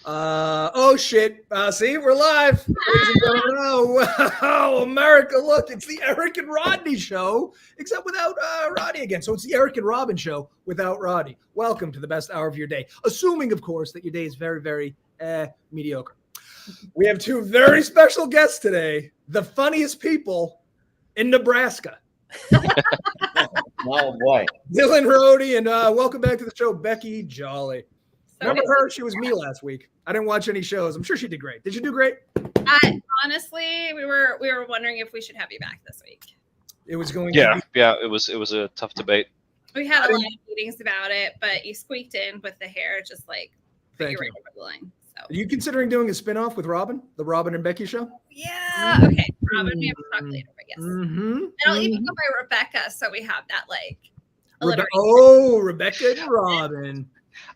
Oh shit. See, we're live. Oh, America, look, it's the Eric and Rodney Show, except without Rodney again. So it's the Eric and Robin Show without Rodney. Welcome to the best hour of your day, assuming, of course, that your day is very, very mediocre. We have two very special guests today, the funniest people in Nebraska. Oh boy. Dylan Rohde, and welcome back to the show, Becky Jolly. Remember her? She was me last week. I didn't watch any shows. I'm sure she did great. Did you do great? Honestly, we were wondering if we should have you back this week. It was going to be. It was a tough debate. We had a lot of meetings about it, but you squeaked in with the hair, just like Thank you you. were over the line. So. Are you considering doing a spinoff with Robin, the Robin and Becky show? Yeah. Okay. Robin, we have to talk later, I guess. And I'll even go by Rebecca, so we have that like. Rebecca and Robin.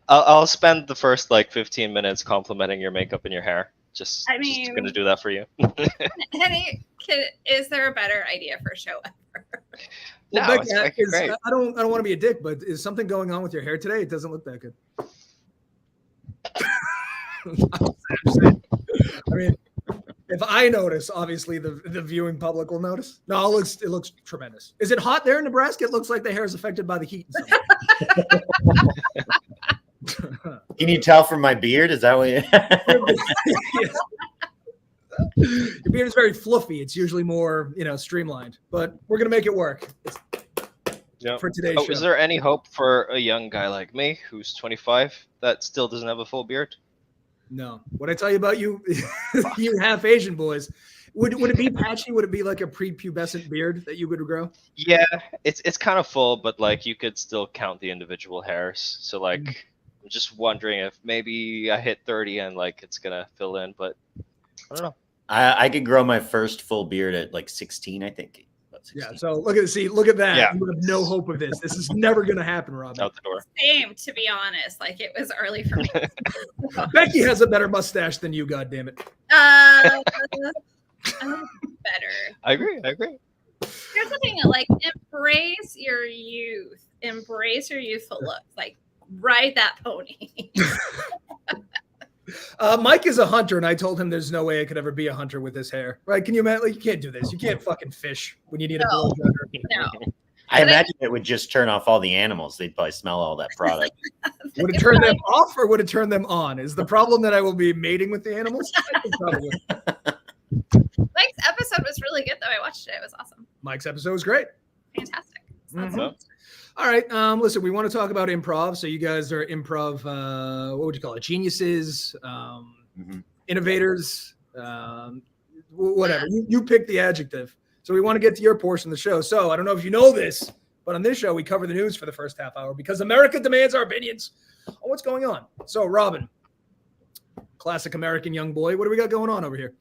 I'll spend the first 15 minutes complimenting your makeup and your hair. Just going to do that for you. Is there a better idea for a show ever? No, Becky, it's great. I don't want to be a dick, but is something going on with your hair today? It doesn't look that good. I mean, if I notice, obviously the viewing public will notice. No, it looks tremendous. Is it hot there in Nebraska? It looks like the hair is affected by the heat. Can you tell from my beard? Is that what Your beard is very fluffy. It's usually more, streamlined, but we're going to make it work. For today's show. Is there any hope for a young guy like me who's 25 that still doesn't have a full beard? No. What I tell you about you, you half Asian boys, would it be patchy? Would it be like a prepubescent beard that you would grow? Yeah, it's kind of full, but you could still count the individual hairs. So I'm just wondering if maybe I hit 30 and it's gonna fill in, but I don't know. I could grow my first full beard at 16, I think. Yeah, so look at that. Yeah. You have no hope of this. This is never going to happen, Robin. Out the door. Same, to be honest. It was early for me. Becky has a better mustache than you, goddammit. Better. I agree. Here's the thing, embrace your youth. Embrace your youthful look. Ride that pony. Mike is a hunter, and I told him there's no way I could ever be a hunter with his hair. Right? Can you imagine? You can't do this. You can't fucking fish when you need a blow dryer. No. I imagine it would just turn off all the animals. They'd probably smell all that product. Would it turn them off or would it turn them on? Is the problem that I will be mating with the animals? Probably. Mike's episode was really good, though. I watched it. It was awesome. Mike's episode was great. Fantastic. Mm-hmm. All right. Listen, we want to talk about improv. So you guys are improv, what would you call it? Geniuses, innovators, whatever. You pick the adjective. So we want to get to your portion of the show. So I don't know if you know this, but on this show, we cover the news for the first half hour because America demands our opinions on what's going on. So Robin, classic American young boy, what do we got going on over here?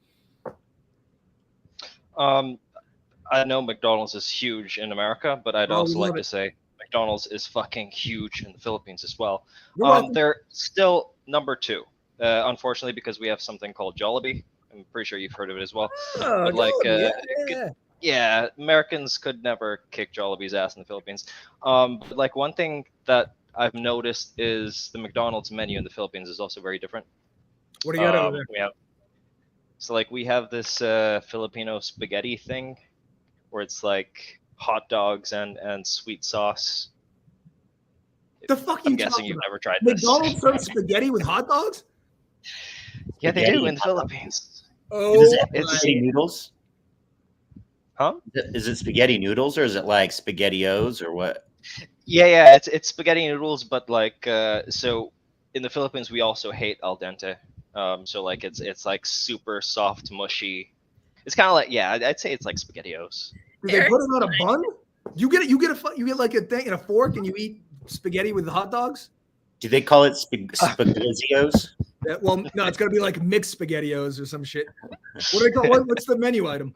I know McDonald's is huge in America, but I'd also like to say McDonald's is fucking huge in the Philippines as well. They're still number 2, unfortunately, because we have something called Jollibee. I'm pretty sure you've heard of it as well. Yeah, Americans could never kick Jollibee's ass in the Philippines. But one thing that I've noticed is the McDonald's menu in the Philippines is also very different. What do you got over there? We have this Filipino spaghetti thing where it's hot dogs and sweet sauce. The fuck are you guessing talking you've about? never tried this. McDonald's serves spaghetti with hot dogs? Yeah, they do in the Philippines. Oh, is it spaghetti noodles? Huh? Is it spaghetti noodles or is it SpaghettiOs or what? Yeah, it's spaghetti noodles, but so in the Philippines we also hate al dente. So it's super soft, mushy. It's kind of I'd say it's like SpaghettiOs. Do they put it on a bun? You get a thing and a fork and you eat spaghetti with hot dogs? Do they call it spaghettios? Well, no, it's gonna be mixed SpaghettiOs or some shit. What do they call? What's the menu item?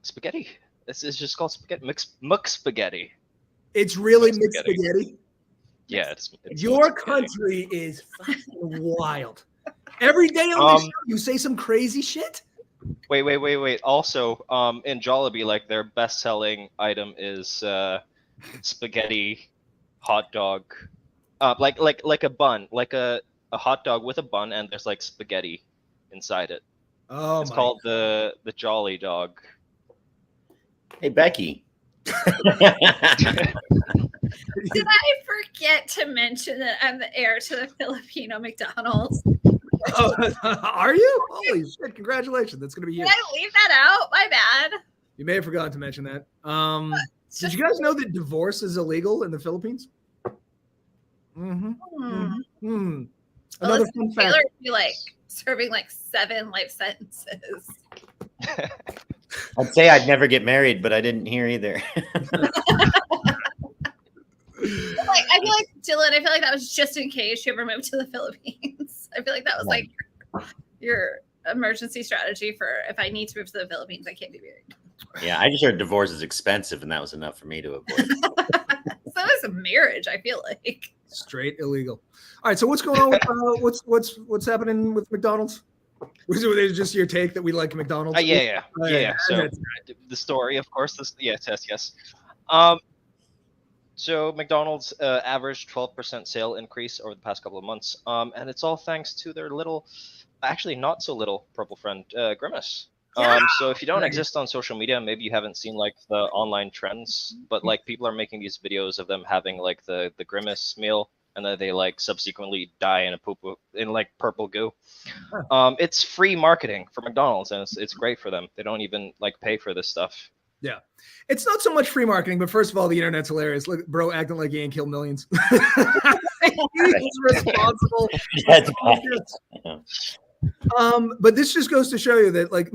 Spaghetti. It's just called spaghetti. Mix spaghetti. It's really mixed spaghetti. Yeah, it's your country is fucking wild. Every day on the show, you say some crazy shit. Wait. Also, in Jollibee, their best-selling item is spaghetti, hot dog, like a bun, like a hot dog with a bun, and there's like spaghetti inside it. Oh, it's called the Jolly Dog. Hey, Becky. Did I forget to mention that I'm the heir to the Filipino McDonald's? Oh, are you? Holy shit! Congratulations. That's gonna be Did huge. I leave that out? My bad. You may have forgotten to mention that. Did you guys know that divorce is illegal in the Philippines? Mm-hmm. Mm-hmm. Another fun fact. Taylor would be like serving like 7 life sentences. I'd say I'd never get married, but I didn't hear either. Like, I feel like Dylan, I feel like that was just in case you ever moved to the Philippines. I feel like that was like your emergency strategy for if I need to move to the Philippines, I can't be married. Yeah, I just heard divorce is expensive, and that was enough for me to avoid. So is a marriage, I feel like. Straight illegal. All right, so what's going on with what's happening with McDonald's? Was it just your take that we like McDonald's? Yeah. So the story, of course, yes. So McDonald's averaged 12% sale increase over the past couple of months, and it's all thanks to their little, actually not so little purple friend, Grimace. So if you don't exist on social media, maybe you haven't seen like the online trends, but like people are making these videos of them having like the Grimace meal, and then they like subsequently die in like purple goo. It's free marketing for McDonald's, and it's great for them. They don't even like pay for this stuff. Yeah, it's not so much free marketing, but first of all, the internet's hilarious. Look, bro, acting like he ain't killed millions. He's responsible. But this just goes to show you that like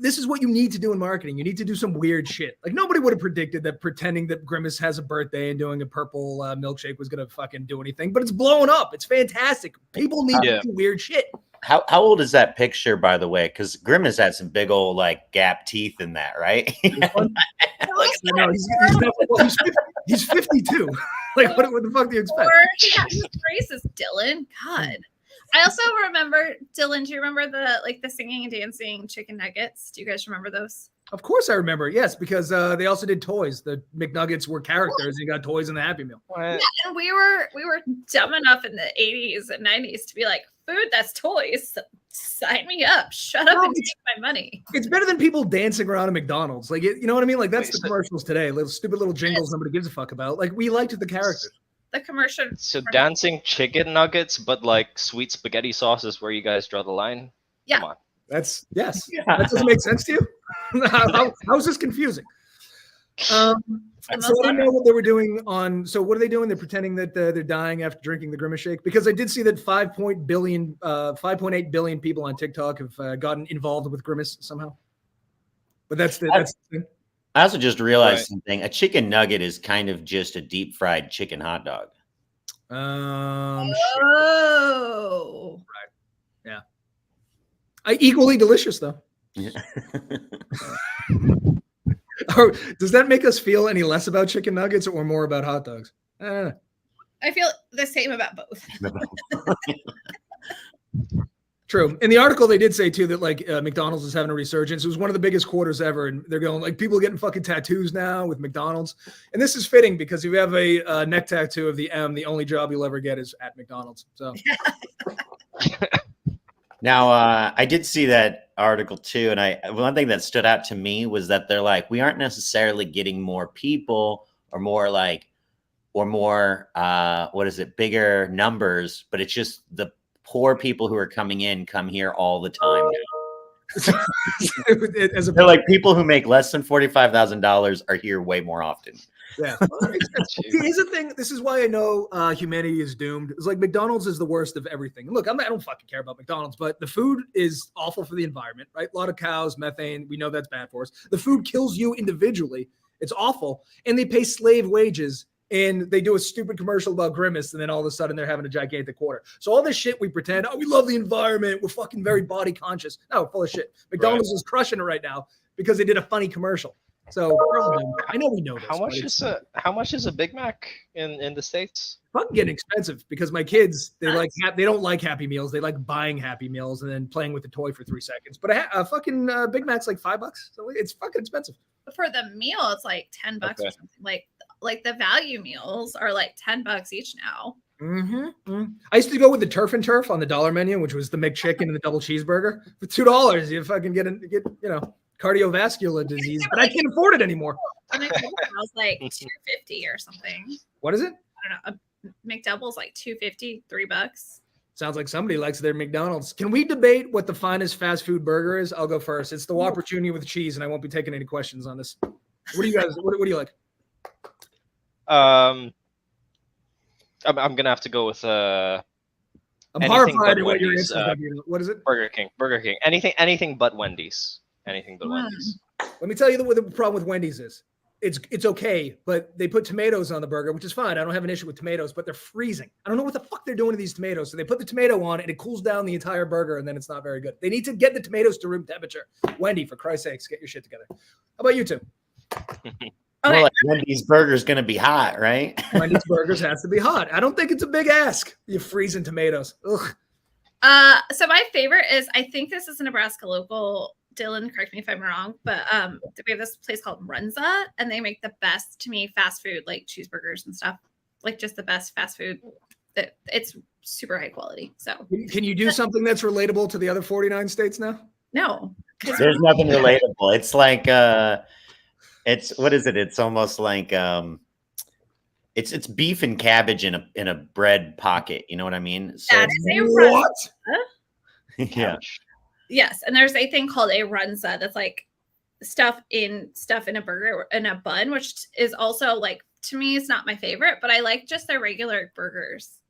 this is what you need to do in marketing. You need to do some weird shit. Like nobody would have predicted that pretending that Grimace has a birthday and doing a purple milkshake was gonna fucking do anything. But it's blowing up. It's fantastic. People need to do weird shit. How old is that picture, by the way? Because Grimace had some big old like gap teeth in that, right? He's 52. Like what the fuck do you expect? Or he got his braces, Dylan. God. I also remember, Dylan, do you remember the singing and dancing chicken nuggets? Do you guys remember those? Of course I remember. Yes, because they also did toys. The McNuggets were characters. And you got toys in the Happy Meal. Yeah, and we were dumb enough in the 80s and 90s to be like, food, that's toys. Sign me up. Shut up and take my money. It's better than people dancing around at McDonald's. Like, you know what I mean? Like, that's the commercials today. Little stupid little jingles nobody gives a fuck about. Like, we liked the characters. The commercial. So dancing chicken nuggets, but like sweet spaghetti sauce is where you guys draw the line? Yeah. Come on. Yes. That doesn't make sense to you? How is this confusing? So I didn't know what they were doing so what are they doing? They're pretending that they're dying after drinking the Grimace shake? Because I did see that 5.8 billion people on TikTok have gotten involved with Grimace somehow. But that's the thing. I also just realized something. A chicken nugget is kind of just a deep fried chicken hot dog. Oh. Right. Yeah. Equally delicious, though. Yeah. Does that make us feel any less about chicken nuggets or more about hot dogs? I feel the same about both. True. In the article, they did say, too, that like McDonald's is having a resurgence. It was one of the biggest quarters ever. And they're going like people are getting fucking tattoos now with McDonald's. And this is fitting because if you have a neck tattoo of the M, the only job you'll ever get is at McDonald's. So. Now, I did see that article, too. And one thing that stood out to me was that they're like, we aren't necessarily getting more people or more bigger numbers, but it's just the poor people who are coming in come here all the time now. They're like people who make less than $45,000 are here way more often. Yeah. Here's the thing. This is why I know humanity is doomed. It's like McDonald's is the worst of everything. Look, I don't fucking care about McDonald's, but the food is awful for the environment, right? A lot of cows, methane. We know that's bad for us. The food kills you individually. It's awful. And they pay slave wages. And they do a stupid commercial about Grimace, and then all of a sudden they're having a gigantic quarter. So all this shit we pretend, we love the environment. We're fucking very body conscious. No, full of shit. McDonald's is crushing it right now because they did a funny commercial. So I know we know this. How much is a Big Mac in the States? Fucking getting expensive because my kids they don't like Happy Meals. They like buying Happy Meals and then playing with the toy for 3 seconds. But a fucking Big Mac's like $5, so it's fucking expensive. For the meal, it's like $10 or something. Like the value meals are like $10 each now. I used to go with the turf and turf on the dollar menu, which was the McChicken and the double cheeseburger. For $2, you fucking get cardiovascular disease, but I can't afford it anymore. I was like $2.50 or something. What is it? I don't know. A McDouble's like $2.50, $3. Sounds like somebody likes their McDonald's. Can we debate what the finest fast food burger is? I'll go first. It's the Whopper Junior with cheese, and I won't be taking any questions on this. What do you guys? What do you like? I'm gonna have to go with I'm horrified at what your answer is. What is it? Burger King. Anything but Wendy's. Anything but Wendy's. Let me tell you what the problem with Wendy's is. It's okay, but they put tomatoes on the burger, which is fine. I don't have an issue with tomatoes, but they're freezing. I don't know what the fuck they're doing to these tomatoes. So they put the tomato on and it cools down the entire burger, and then it's not very good. They need to get the tomatoes to room temperature. Wendy, for Christ's sakes, get your shit together. How about you two? Well, like Wendy's burger is going to be hot, right? Wendy's burgers has to be hot. I don't think it's a big ask. You freezing tomatoes. Ugh. So my favorite is, I think this is a Nebraska local. Dylan, correct me if I'm wrong, but we have this place called Runza, and they make the best, to me, fast food, like cheeseburgers and stuff, like just the best fast food. It's super high quality. So can you do something that's relatable to the other 49 states now? No, there's nothing relatable. It's like what is it? It's almost like it's beef and cabbage in a bread pocket. You know what I mean? So that is a what? Yeah. Yes, and there's a thing called a runza that's like stuff in a burger in a bun, which is also, like, to me, it's not my favorite, but I like just their regular burgers.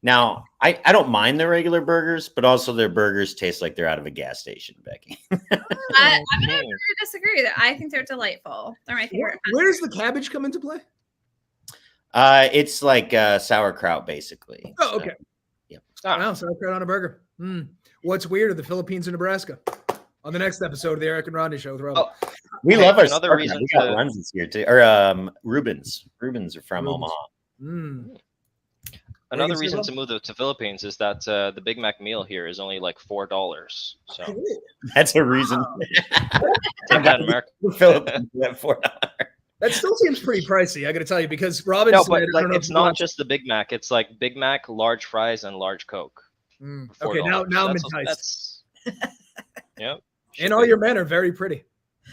Now, I don't mind their regular burgers, but also their burgers taste like they're out of a gas station, Becky. I'm gonna disagree. That I think they're delightful. They're my favorite. Where does the cabbage come into play? It's like sauerkraut, basically. Oh, okay. Yeah. Wow, sauerkraut on a burger. What's weirder, the Philippines or Nebraska? On the next episode of the Eric and Rodney Show with Rohde. We love our another reason. We got Runs here too, or Rubens. Rubens are from Omaha. Another reason to move to Philippines is that the Big Mac meal here is only like $4. So that's a reason. Take that in America. Philippines at $4. That still seems pretty pricey, I got to tell you, because Robin. No, but like, it's not just the Big Mac. It's like Big Mac, large fries, and large Coke. Okay, now I'm enticed. Yeah. And all your men are very pretty,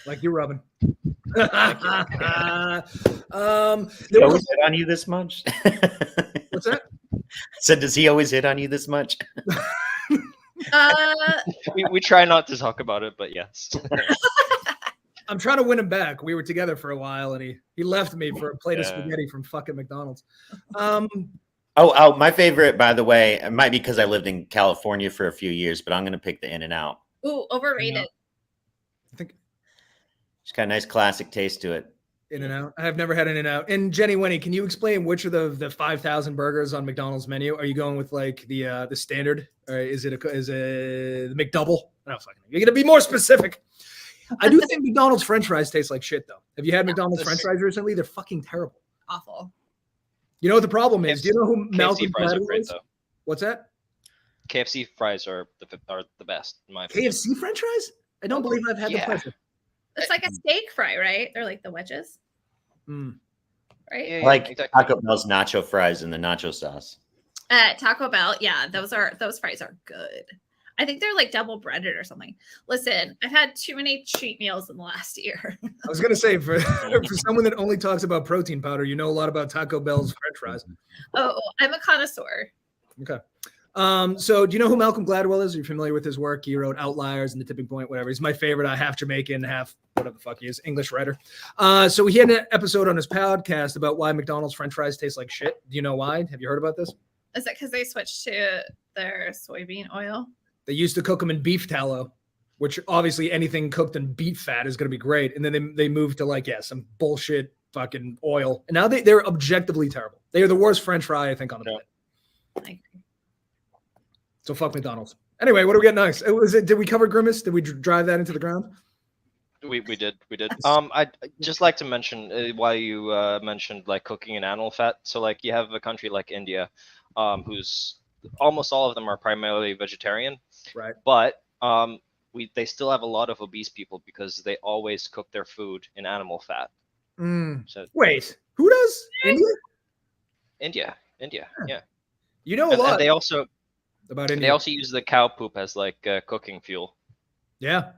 like you, Robin. He always hit on you this much? What's that? Said, does he always hit on you this much? We try not to talk about it, but yes. I'm trying to win him back. We were together for a while, and he left me for a plate of spaghetti from fucking McDonald's. Oh, my favorite, by the way, it might be because I lived in California for a few years, but I'm going to pick the In-N-Out. Ooh, overrated. I think it's got a nice classic taste to it. In-N-Out. I have never had In-N-Out. And Jenny Winnie, can you explain which are the 5,000 burgers on McDonald's menu? Are you going with like the standard, or is it the McDouble? No, fucking. You're gonna be more specific. I do think McDonald's French fries taste like shit, though. Have you had McDonald's French fries recently? They're fucking terrible. Awful. You know what the problem is? Do you know who Malcolm Gladwell is? What's that? KFC fries are the best, in my opinion. KFC French fries? I don't believe I've had the pleasure. It's like a steak fry, right? They're like the wedges. Right? Yeah, like exactly. Taco Bell's nacho fries and the nacho sauce. Taco Bell, yeah, those fries are good. I think they're like double breaded or something. Listen, I've had too many cheat meals in the last year. I was gonna say for someone that only talks about protein powder, you know a lot about Taco Bell's French fries. Oh, I'm a connoisseur. Okay. So do you know who Malcolm Gladwell is? Are you familiar with his work? He wrote Outliers and The Tipping Point, whatever. He's my favorite. Half Jamaican, half whatever the fuck he is, English writer. So he had an episode on his podcast about why McDonald's French fries taste like shit. Do you know why? Have you heard about this? Is it because they switched to their soybean oil? They used to cook them in beef tallow, which obviously anything cooked in beef fat is going to be great. And then they moved to like, some bullshit fucking oil. And now they're objectively terrible. They are the worst French fry, I think, on the planet. I agree. So fuck McDonald's. Anyway, what do we get next? Did we cover Grimace? Did we drive that into the ground? We did. I'd just like to mention why you mentioned like cooking in animal fat. So like you have a country like India, who's almost all of them are primarily vegetarian, right? But they still have a lot of obese people because they always cook their food in animal fat. So, wait, who does? India? India, yeah. You know a lot. And they also about India. They also use the cow poop as like cooking fuel. Yeah.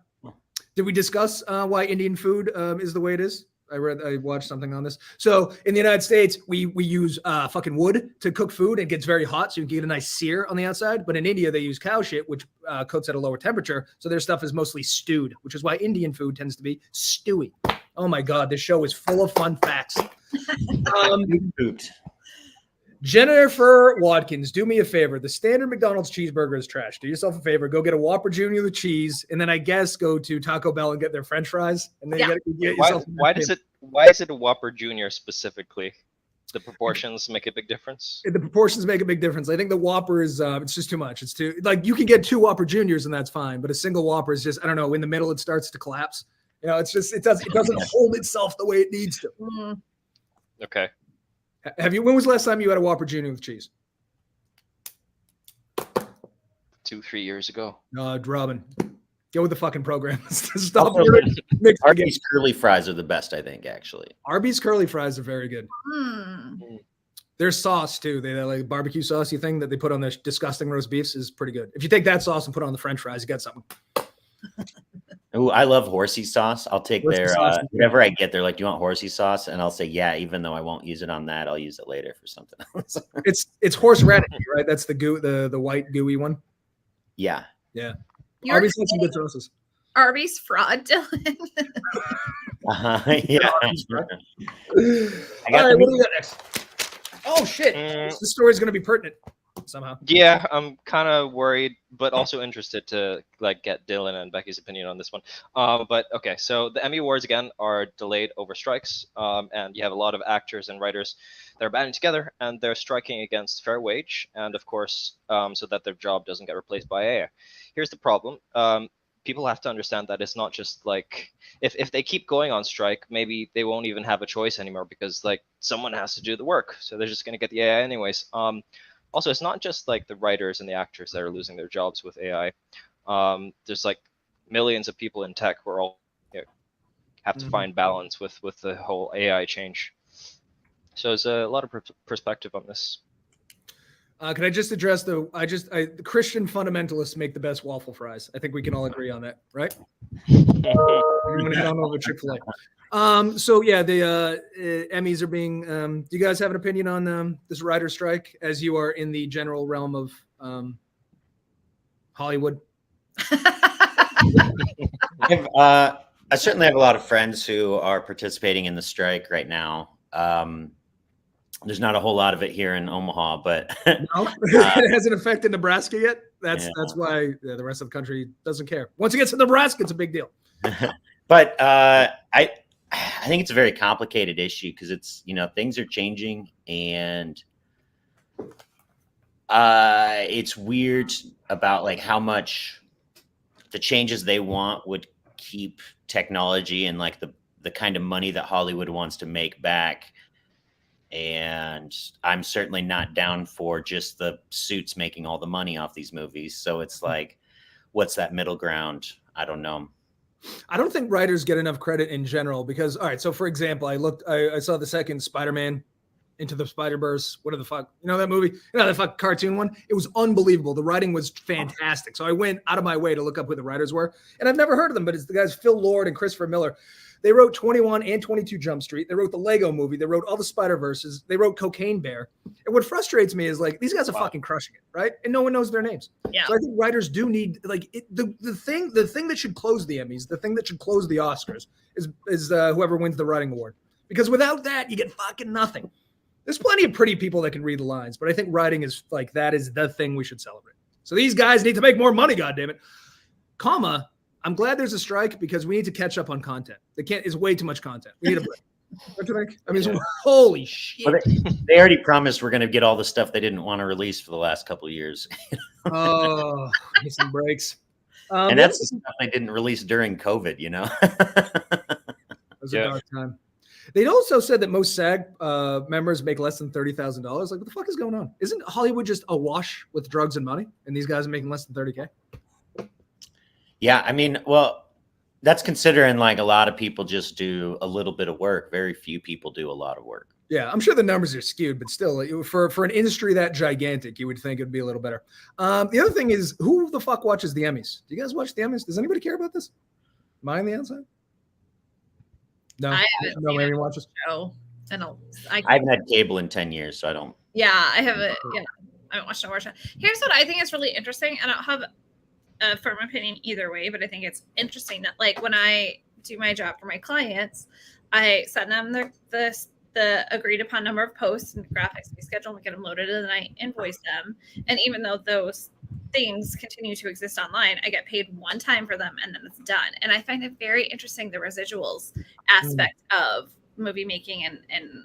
Did we discuss why Indian food is the way it is? I watched something on this. So in the United States, we use fucking wood to cook food. It gets very hot, so you can get a nice sear on the outside. But in India, they use cow shit, which cooks at a lower temperature. So their stuff is mostly stewed, which is why Indian food tends to be stewy. Oh my God, this show is full of fun facts. Jennifer Watkins, do me a favor. The standard McDonald's cheeseburger is trash. Do yourself a favor. Go get a Whopper Jr. with cheese, and then I guess go to Taco Bell and get their French fries. And then you get yourself. Why is it a Whopper Jr. specifically? The proportions make a big difference. The proportions make a big difference. I think the Whopper is it's just too much. It's too like you can get 2 Whopper Juniors and that's fine, but a single Whopper is just I don't know. In the middle, it starts to collapse. You know, it's just it doesn't hold itself the way it needs to. Okay. When was the last time you had a Whopper Junior with cheese? 2-3 years ago. Robin, go with the fucking program. Stop. Arby's curly fries are the best, I think, actually. Arby's curly fries are very good. Their sauce too. They like barbecue sauce thing that they put on the disgusting roast beefs is pretty good. If you take that sauce and put it on the French fries, you got something. Ooh, I love horsey sauce. I'll take their whatever I get. They're like, "Do you want horsey sauce?" And I'll say, "Yeah," even though I won't use it on that. I'll use it later for something else. it's horseradish, right? That's the goo, the white gooey one. Yeah. Arby's has some good sauces. Arby's fraud, Dylan. Yeah. All right, what do we got next? Oh shit! This story's gonna be pertinent somehow. Yeah, I'm kind of worried, but also interested to like get Dylan and Becky's opinion on this one. But okay, so the Emmy Awards again are delayed over strikes, and you have a lot of actors and writers that are banding together, and they're striking against fair wage, and of course, so that their job doesn't get replaced by AI. Here's the problem. People have to understand that it's not just like if they keep going on strike, maybe they won't even have a choice anymore because like someone has to do the work, so they're just going to get the AI anyways. Also, it's not just like the writers and the actors that are losing their jobs with AI. There's like millions of people in tech who are all have to find balance with the whole AI change. So there's a lot of perspective on this. Can I just address the Christian fundamentalists make the best waffle fries. I think we can all agree on that, right? I'm gonna head on over to Chick-fil-A. So yeah, the Emmys are being. Do you guys have an opinion on this writer strike, as you are in the general realm of Hollywood? I certainly have a lot of friends who are participating in the strike right now. There's not a whole lot of it here in Omaha, but no, it hasn't affected Nebraska yet. That's why the rest of the country doesn't care. Once it gets to Nebraska, it's a big deal. But I think it's a very complicated issue because it's things are changing and it's weird about like how much the changes they want would keep technology and like the kind of money that Hollywood wants to make back. And I'm certainly not down for just the suits making all the money off these movies. So it's like, what's that middle ground? I don't know. I don't think writers get enough credit in general because, all right. So for example, I saw the second Spider-Man Into the Spider-Verse. What the fuck? You know that movie? That fucking cartoon one? It was unbelievable. The writing was fantastic. So I went out of my way to look up who the writers were. And I've never heard of them, but it's the guys Phil Lord and Christopher Miller. They wrote 21 and 22 Jump Street. They wrote the Lego Movie. They wrote all the Spider-Verses. They wrote Cocaine Bear. And what frustrates me is like these guys are fucking crushing it, right? And no one knows their names. Yeah. So I think writers do need like the thing that should close the Emmys, the thing that should close the Oscars is whoever wins the writing award. Because without that, you get fucking nothing. There's plenty of pretty people that can read the lines, but I think writing is like that is the thing we should celebrate. So these guys need to make more money, goddammit. I'm glad there's a strike because we need to catch up on content. It's way too much content. We need a break. What do you think? I mean, holy shit. Well, they already promised we're going to get all the stuff they didn't want to release for the last couple of years. Oh, need some breaks. And that's the stuff they didn't release during COVID, It was a dark time. They also said that most SAG members make less than $30,000. Like, what the fuck is going on? Isn't Hollywood just awash with drugs and money? And these guys are making less than $30K? Yeah, I mean, well, that's considering like a lot of people just do a little bit of work. Very few people do a lot of work. Yeah, I'm sure the numbers are skewed, but still, for an industry that gigantic, you would think it'd be a little better. The other thing is, who the fuck watches the Emmys? Do you guys watch the Emmys? Does anybody care about this? Am I on the outside? No, I haven't no, seen maybe it. watches. Show. I haven't had cable in 10 years, so I don't. Yeah, I haven't. Yeah, I haven't watched no. Here's what I think is really interesting. I don't have a firm opinion either way, but I think it's interesting that, like, when I do my job for my clients, I send them the agreed upon number of posts and graphics we schedule and get them loaded, and then I invoice them. And even though those things continue to exist online, I get paid one time for them and then it's done. And I find it very interesting, the residuals aspect of movie making and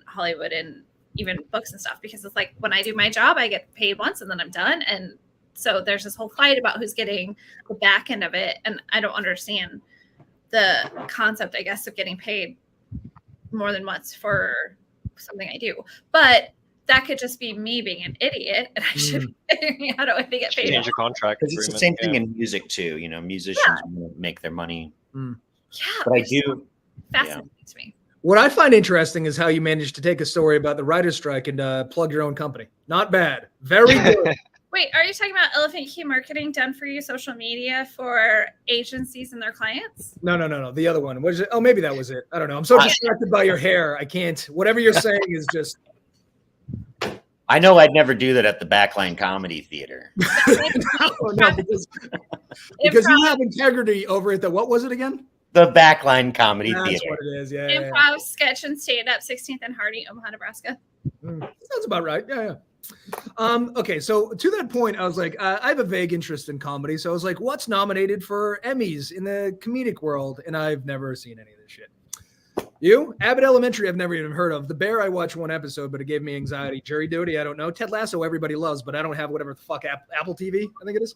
Hollywood and even books and stuff, because it's like, when I do my job, I get paid once and then I'm done. And so there's this whole fight about who's getting the back end of it. And I don't understand the concept, I guess, of getting paid more than once for something I do. But that could just be me being an idiot, and I should be figuring out how do I get paid. Change a contract. Because it's the same thing in music too. You know, musicians make their money. Yeah, But I do. Fascinating to me. What I find interesting is how you managed to take a story about the writer's strike and plug your own company. Not bad. Very good. Wait, are you talking about Elephant Key Marketing done for you social media for agencies and their clients? No. The other one. What is it? Oh, maybe that was it. I don't know. I'm so distracted by your hair. I can't. Whatever you're saying is just. I know I'd never do that at the Backline Comedy Theater. No, because you have integrity over it. What was it again? The Backline Comedy That's Theater. what it is. Yeah. Improv, sketch, and stand-up, 16th and Hardy, Omaha, Nebraska. Sounds about right. Yeah. Okay, so to that point, I was like, I have a vague interest in comedy. So I was like, what's nominated for Emmys in the comedic world? And I've never seen any of this shit. You? Abbott Elementary, I've never even heard of. The Bear, I watched one episode, but it gave me anxiety. Jury Duty, I don't know. Ted Lasso, everybody loves, but I don't have whatever the fuck Apple TV, I think it is.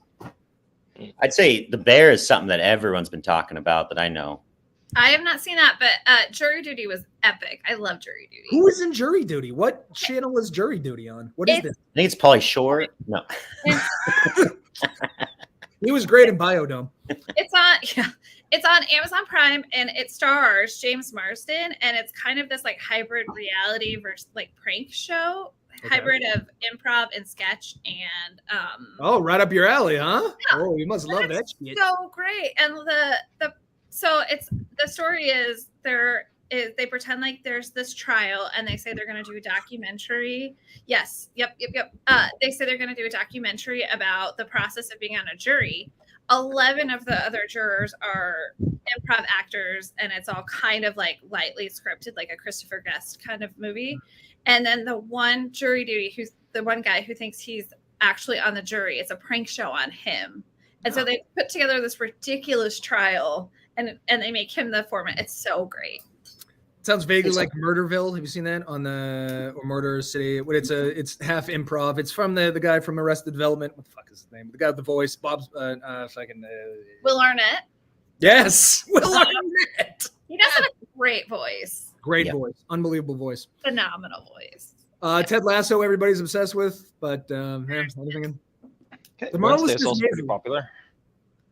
I'd say The Bear is something that everyone's been talking about that I know. I have not seen that, but Jury Duty was epic. I love Jury Duty. Who is in Jury Duty? What channel is Jury Duty on? What is this? I think it's Pauly Shore. No. He was great in Biodome. It's on Amazon Prime, and it stars James Marsden, and it's kind of this like hybrid reality versus like prank show. Okay. Hybrid of improv and sketch, and oh, right up your alley, huh? Yeah. Oh, you must love that shit. So great. And the story is they pretend like there's this trial, and they say they're going to do a documentary. Yes. Yep. They say they're going to do a documentary about the process of being on a jury. 11 of the other jurors are improv actors, and it's all kind of like lightly scripted, like a Christopher Guest kind of movie. And then the one Jury Duty, who's the one guy who thinks he's actually on the jury, it's a prank show on him. And so they put together this ridiculous trial, and they make him the foreman. It's so great. Sounds vaguely like Murderville. Have you seen that on or Murder City? It's half improv. It's from the guy from Arrested Development. What the fuck is his name? The guy with the voice, Bob's Will Arnett. Yes, Will Arnett. He does have a great voice. Great voice, unbelievable voice, phenomenal voice. Ted Lasso, everybody's obsessed with, but anything. The Marvelous is also pretty popular.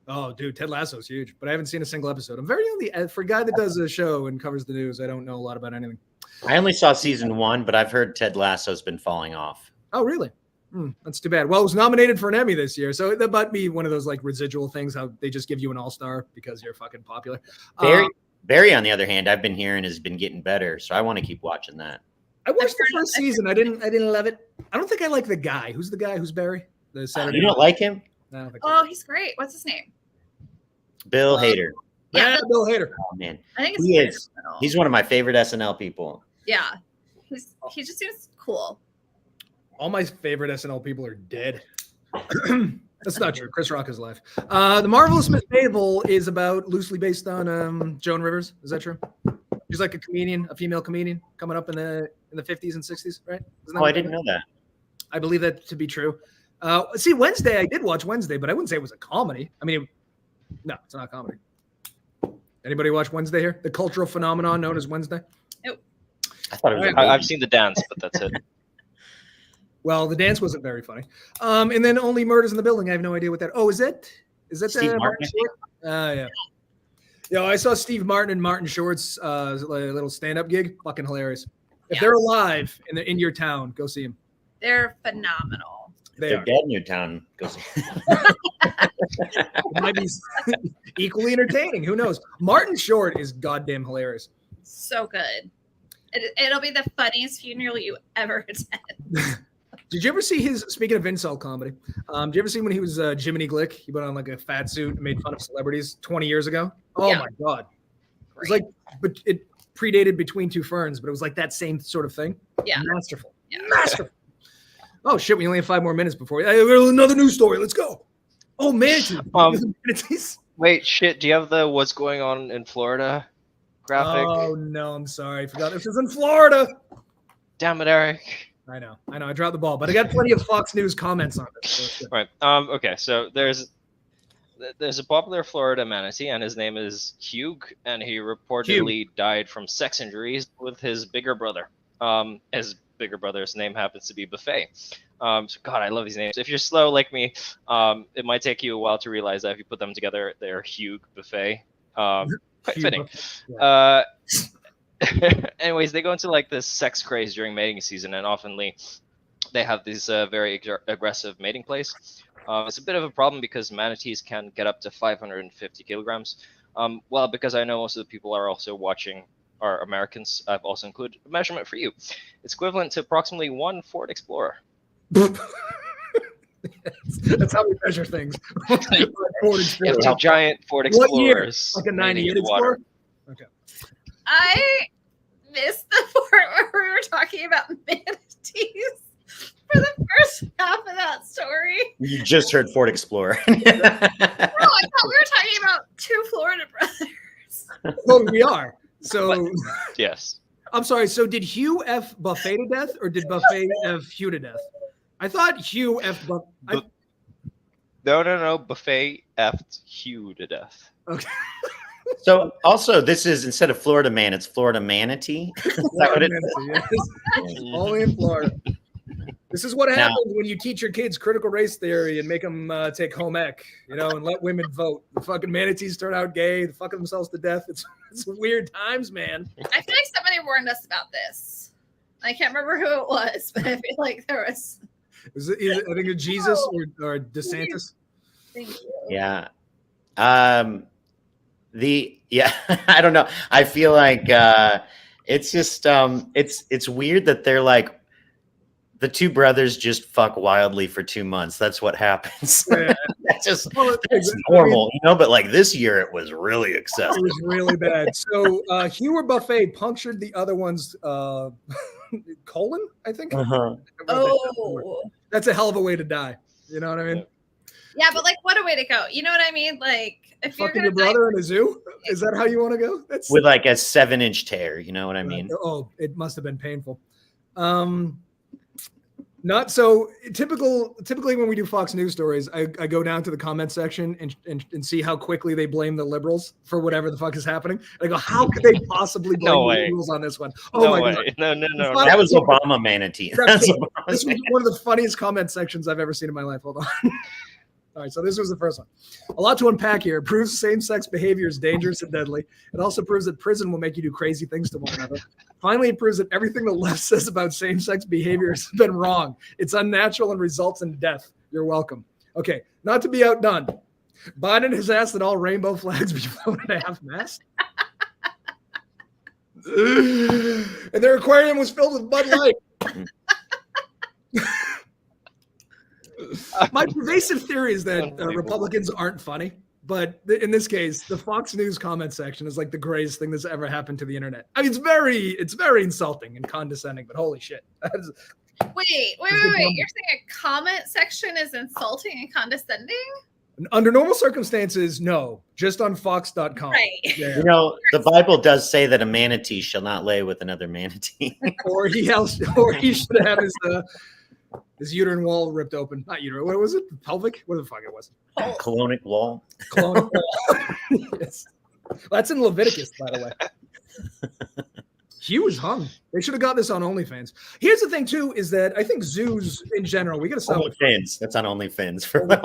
Oh, dude, Ted Lasso's huge, but I haven't seen a single episode. I'm very for a guy that does a show and covers the news. I don't know a lot about anything. I only saw season 1, but I've heard Ted Lasso's been falling off. Oh, really? That's too bad. Well, it was nominated for an Emmy this year, so that might be one of those like residual things. How they just give you an all-star because you're fucking popular. Barry, on the other hand, I've been hearing has been getting better, so I want to keep watching that. I watched the first season. I didn't love it. I don't think I like the guy. Who's the guy? Who's Barry? The Saturday. You don't like him? No, he's great. What's his name? Bill Hader. Yeah, Bill Hader. Oh man, I think he is. He's one of my favorite SNL people. Yeah, he just seems cool. All my favorite SNL people are dead. That's not true. Chris Rock is alive. The Marvelous Miss Mabel is loosely based on Joan Rivers. Is that true? She's like a comedian, a female comedian coming up in the 50s and 60s, right? I didn't know that. I believe that to be true. See, Wednesday, I did watch Wednesday, but I wouldn't say it was a comedy. I mean, no, it's not a comedy. Anybody watch Wednesday here? The cultural phenomenon known as Wednesday? Nope. I thought it was. I've seen the dance, but that's it. Well, the dance wasn't very funny. And then Only Murders in the Building. I have no idea what that. Oh, is that Steve Martin? Yeah. Yeah, I saw Steve Martin and Martin Short's little stand-up gig. Fucking hilarious. If they're alive in your town, go see them. They're phenomenal. They're dead in your town. Go see. It might be equally entertaining. Who knows? Martin Short is goddamn hilarious. So good. It'll be the funniest funeral you ever attend. Did you ever see his, speaking of incel comedy, did you ever see when he was Jiminy Glick? He put on like a fat suit and made fun of celebrities 20 years ago. Oh my God. It was like, but it predated Between Two Ferns, but it was like that same sort of thing. Yeah. Masterful. Yeah. Masterful. Oh shit, we only have 5 more minutes before another news story. Let's go. Oh man. Wait, shit. Do you have the what's going on in Florida graphic? Oh no, I'm sorry. I forgot this is in Florida. Damn it, Eric. I know. I dropped the ball, but I got plenty of Fox News comments on it. So right. Okay. So there's a popular Florida manatee, and his name is Hugh, and he reportedly died from sex injuries with his bigger brother. His bigger brother's name happens to be Buffet. So God, I love these names. If you're slow like me, it might take you a while to realize that if you put them together, they're Hugh Buffet. Quite fitting. Yeah. Anyways, they go into like this sex craze during mating season, and oftenly they have these very aggressive mating plays. It's a bit of a problem because manatees can get up to 550 kilograms. Well, because I know most of the people are also watching are Americans, I've also included a measurement for you. It's equivalent to approximately 1 Ford Explorer. That's how we measure things. It's a giant Ford Explorers. Like a 98 Explorer? Okay. I missed the part where we were talking about manatees for the first half of that story. You just heard Ford Explorer. No, I thought we were talking about 2 Florida brothers. Well, we are. So yes. I'm sorry. So did Hugh F. Buffet to death, or did Buffet F. Hugh to death? I thought Hugh F. No. Buffet F'd Hugh to death. Okay. So also, this is instead of Florida man, it's Florida manatee. Is that what it is? Only in Florida. This is what happens when you teach your kids critical race theory and make them take home ec, and let women vote. The fucking manatees turn out gay. They fuck themselves to death. It's weird times, man. I feel like somebody warned us about this. I can't remember who it was, but I feel like there was. Is it either, I think it's Jesus or DeSantis? Thank you. Yeah. I don't know. I feel like it's just it's weird that they're like the 2 brothers just fuck wildly for 2 months. That's what happens. Yeah. that's normal, but like this year it was really excessive. It was really bad. So Hugh or Buffet punctured the other one's colon, I think. Uh-huh. Oh, that's a hell of a way to die. You know what I mean? Yeah, but like, what a way to go. You know what I mean? Like, if fucking your brother in a zoo, is that how you want to go? That's with like a 7-inch tear. You know what I mean? Oh, it must have been painful. Not so typically when we do Fox News stories, I go down to the comment section and see how quickly they blame the liberals for whatever the fuck is happening. And I go, how could they possibly blame the liberals on this one? Oh my God. No. That was Obama manatee. This was one of the funniest comment sections I've ever seen in my life. Hold on. All right, so this was the first one. A lot to unpack here. It proves same-sex behavior is dangerous and deadly. It also proves that prison will make you do crazy things to one another. Finally, it proves that everything the left says about same-sex behavior has been wrong. It's unnatural and results in death. You're welcome. Okay, not to be outdone. Biden has asked that all rainbow flags be flown at half-mast. And their aquarium was filled with Bud Light. My pervasive theory is that Republicans aren't funny, but in this case, the Fox News comment section is like the greatest thing that's ever happened to the internet. I mean, it's very insulting and condescending, but holy shit. Wait. You're saying a comment section is insulting and condescending? Under normal circumstances, no. Just on Fox.com. Right. Yeah. The Bible does say that a manatee shall not lay with another manatee. or he should have his uterine wall ripped open. Not uterine. What was it? Pelvic? What the fuck it was? Colonic wall. Colonic wall. Yes. Well, that's in Leviticus, by the way. Hugh was hung. They should have got this on OnlyFans. Here's the thing, too, is that I think zoos in general, we got to stop. OnlyFans. That's on OnlyFans for like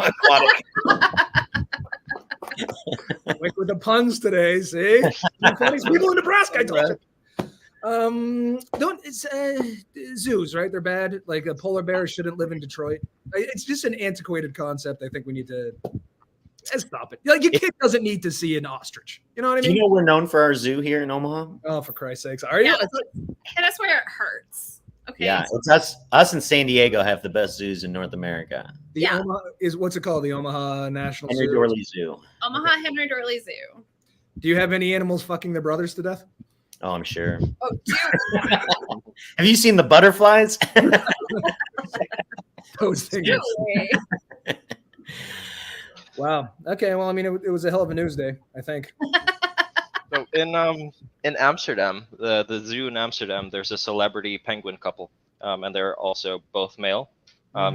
with the puns today, see? People in Nebraska, I told you. It's zoos, right? They're bad. Like a polar bear shouldn't live in Detroit. It's just an antiquated concept. I think we need to stop it. Like your kid doesn't need to see an ostrich. You know what I mean? Do you know we're known for our zoo here in Omaha? Oh, for Christ's sakes! Are you? Yeah, hit us where it hurts. Okay. Yeah, it's us and San Diego have the best zoos in North America. The Omaha what's it called? The Omaha National Henry Zoo. Dorley Zoo. Omaha Henry Dorley Zoo. Do you have any animals fucking their brothers to death? Oh, I'm sure. Oh, Have you seen the butterflies? Those things. really? Wow. Okay. Well, I mean, it was a hell of a news day, I think. So in Amsterdam, the zoo in Amsterdam, there's a celebrity penguin couple, and they're also both male.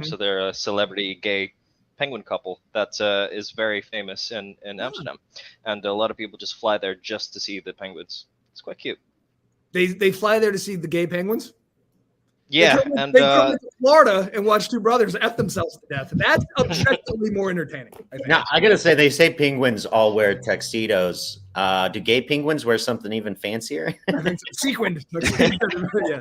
So they're a celebrity gay penguin couple that is very famous in Amsterdam, and a lot of people just fly there just to see the penguins. It's quite cute. They fly there to see the gay penguins. Yeah, they come to Florida and watch two brothers F themselves to death. That's objectively more entertaining. Now, I gotta say, they say penguins all wear tuxedos. Do gay penguins wear something even fancier? I think so. Sequined. Yeah.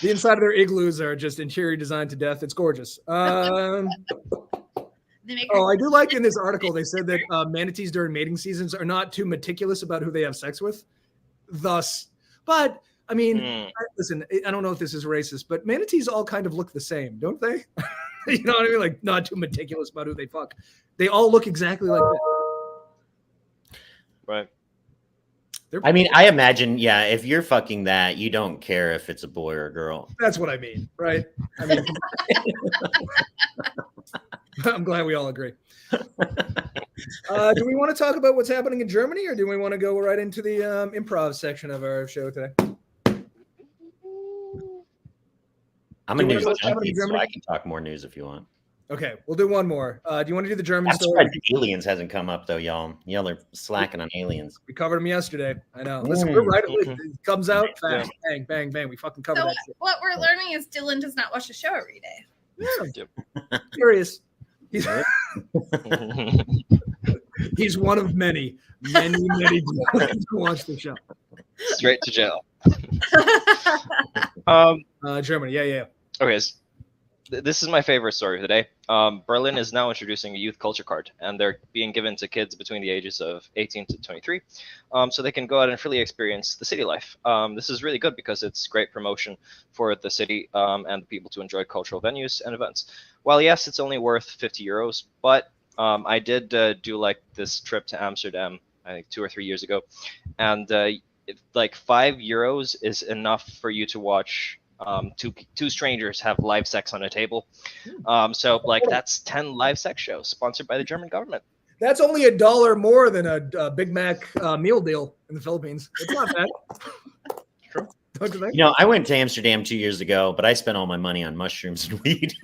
The inside of their igloos are just interior designed to death. It's gorgeous. I do like in this article, they said that manatees during mating seasons are not too meticulous about who they have sex with. But I mean, listen, I don't know if this is racist, but manatees all kind of look the same, don't they? You know what I mean? Like not too meticulous about who they fuck. They all look exactly like that. Right. I mean, I imagine, if you're fucking that, you don't care if it's a boy or a girl. That's what I mean, right? I mean, I'm glad we all agree. Do we want to talk about what's happening in Germany, or do we want to go right into the improv section of our show today? I'm a news junkie, so I can talk more news if you want. Okay, we'll do one more. Do you want to do the German That's story? right. Aliens hasn't come up though, y'all. Y'all are slacking on aliens. We covered them yesterday. I know. Listen, we're right. It comes out fast. Bang, bang, bang. We fucking covered that shit. What we're learning is Dylan does not watch the show every day. Yeah. Curious. He's one of many people who watch the show. Straight to jail. Germany. Yeah. Okay. This is my favorite story of the day. Berlin is now introducing a youth culture card, and they're being given to kids between the ages of 18 to 23, so they can go out and freely experience the city life. This is really good because it's great promotion for the city and the people to enjoy cultural venues and events. While yes, it's only worth 50 euros, but I did do like this trip to Amsterdam, I think 2 or 3 years ago, and like 5 euros is enough for you to watch two strangers have live sex on a table. So like that's 10 live sex shows sponsored by the German government. That's only $1 more than a Big Mac meal deal in the Philippines. It's not bad. True. Don't you think? You know, I went to Amsterdam 2 years ago, but I spent all my money on mushrooms and weed.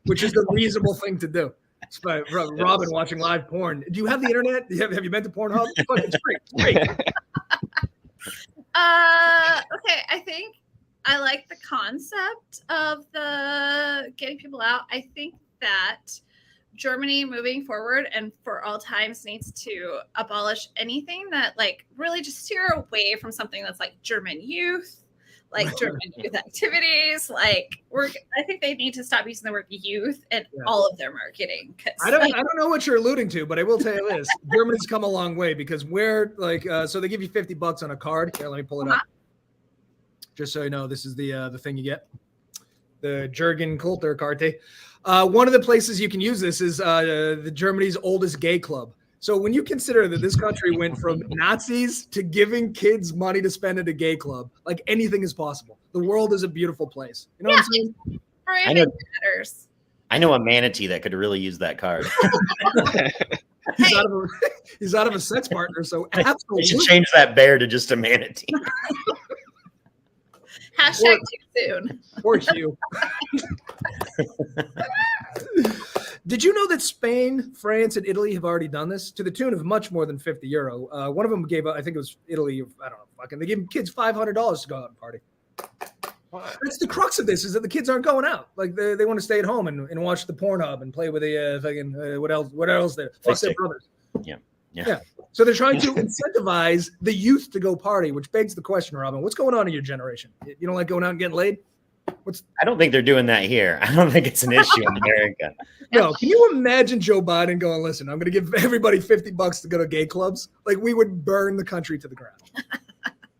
which is the reasonable thing to do. It's by Robin watching live porn. Do you have the internet? Have you been to Pornhub? It's great. Okay, I think I like the concept of the getting people out. I think that Germany moving forward and for all times needs to abolish anything that like really just steer away from something that's like German youth, like German youth activities. Like I think they need to stop using the word youth in all of their marketing. I don't know what you're alluding to, but I will tell you this: Germany's come a long way because we're like, so they give you $50 on a card. Here, let me pull it up. Just so you know, this is the thing you get, the Jürgen Kulter Karte. One of the places you can use this is the Germany's oldest gay club. So when you consider that this country went from Nazis to giving kids money to spend at a gay club, like anything is possible. The world is a beautiful place. You know what I'm saying? Branding matters. I know a manatee that could really use that card. He's out of a sex partner, so absolutely. You should change that bear to just a manatee. Hashtag too soon. Or Hugh. Did you know that Spain, France, and Italy have already done this to the tune of much more than €50? One of them gave, I think it was Italy, I don't know, fucking, they gave kids $500 to go out and party. That's the crux of this, is that the kids aren't going out. Like they want to stay at home and watch the Pornhub and play with the fucking what else there? Fuck their brothers. Yeah. Yeah. So they're trying to incentivize the youth to go party, which begs the question, Robin, what's going on in your generation? You don't like going out and getting laid? I don't think they're doing that here. I don't think it's an issue in America. No, can you imagine Joe Biden going, listen, I'm going to give everybody $50 to go to gay clubs? Like, we would burn the country to the ground.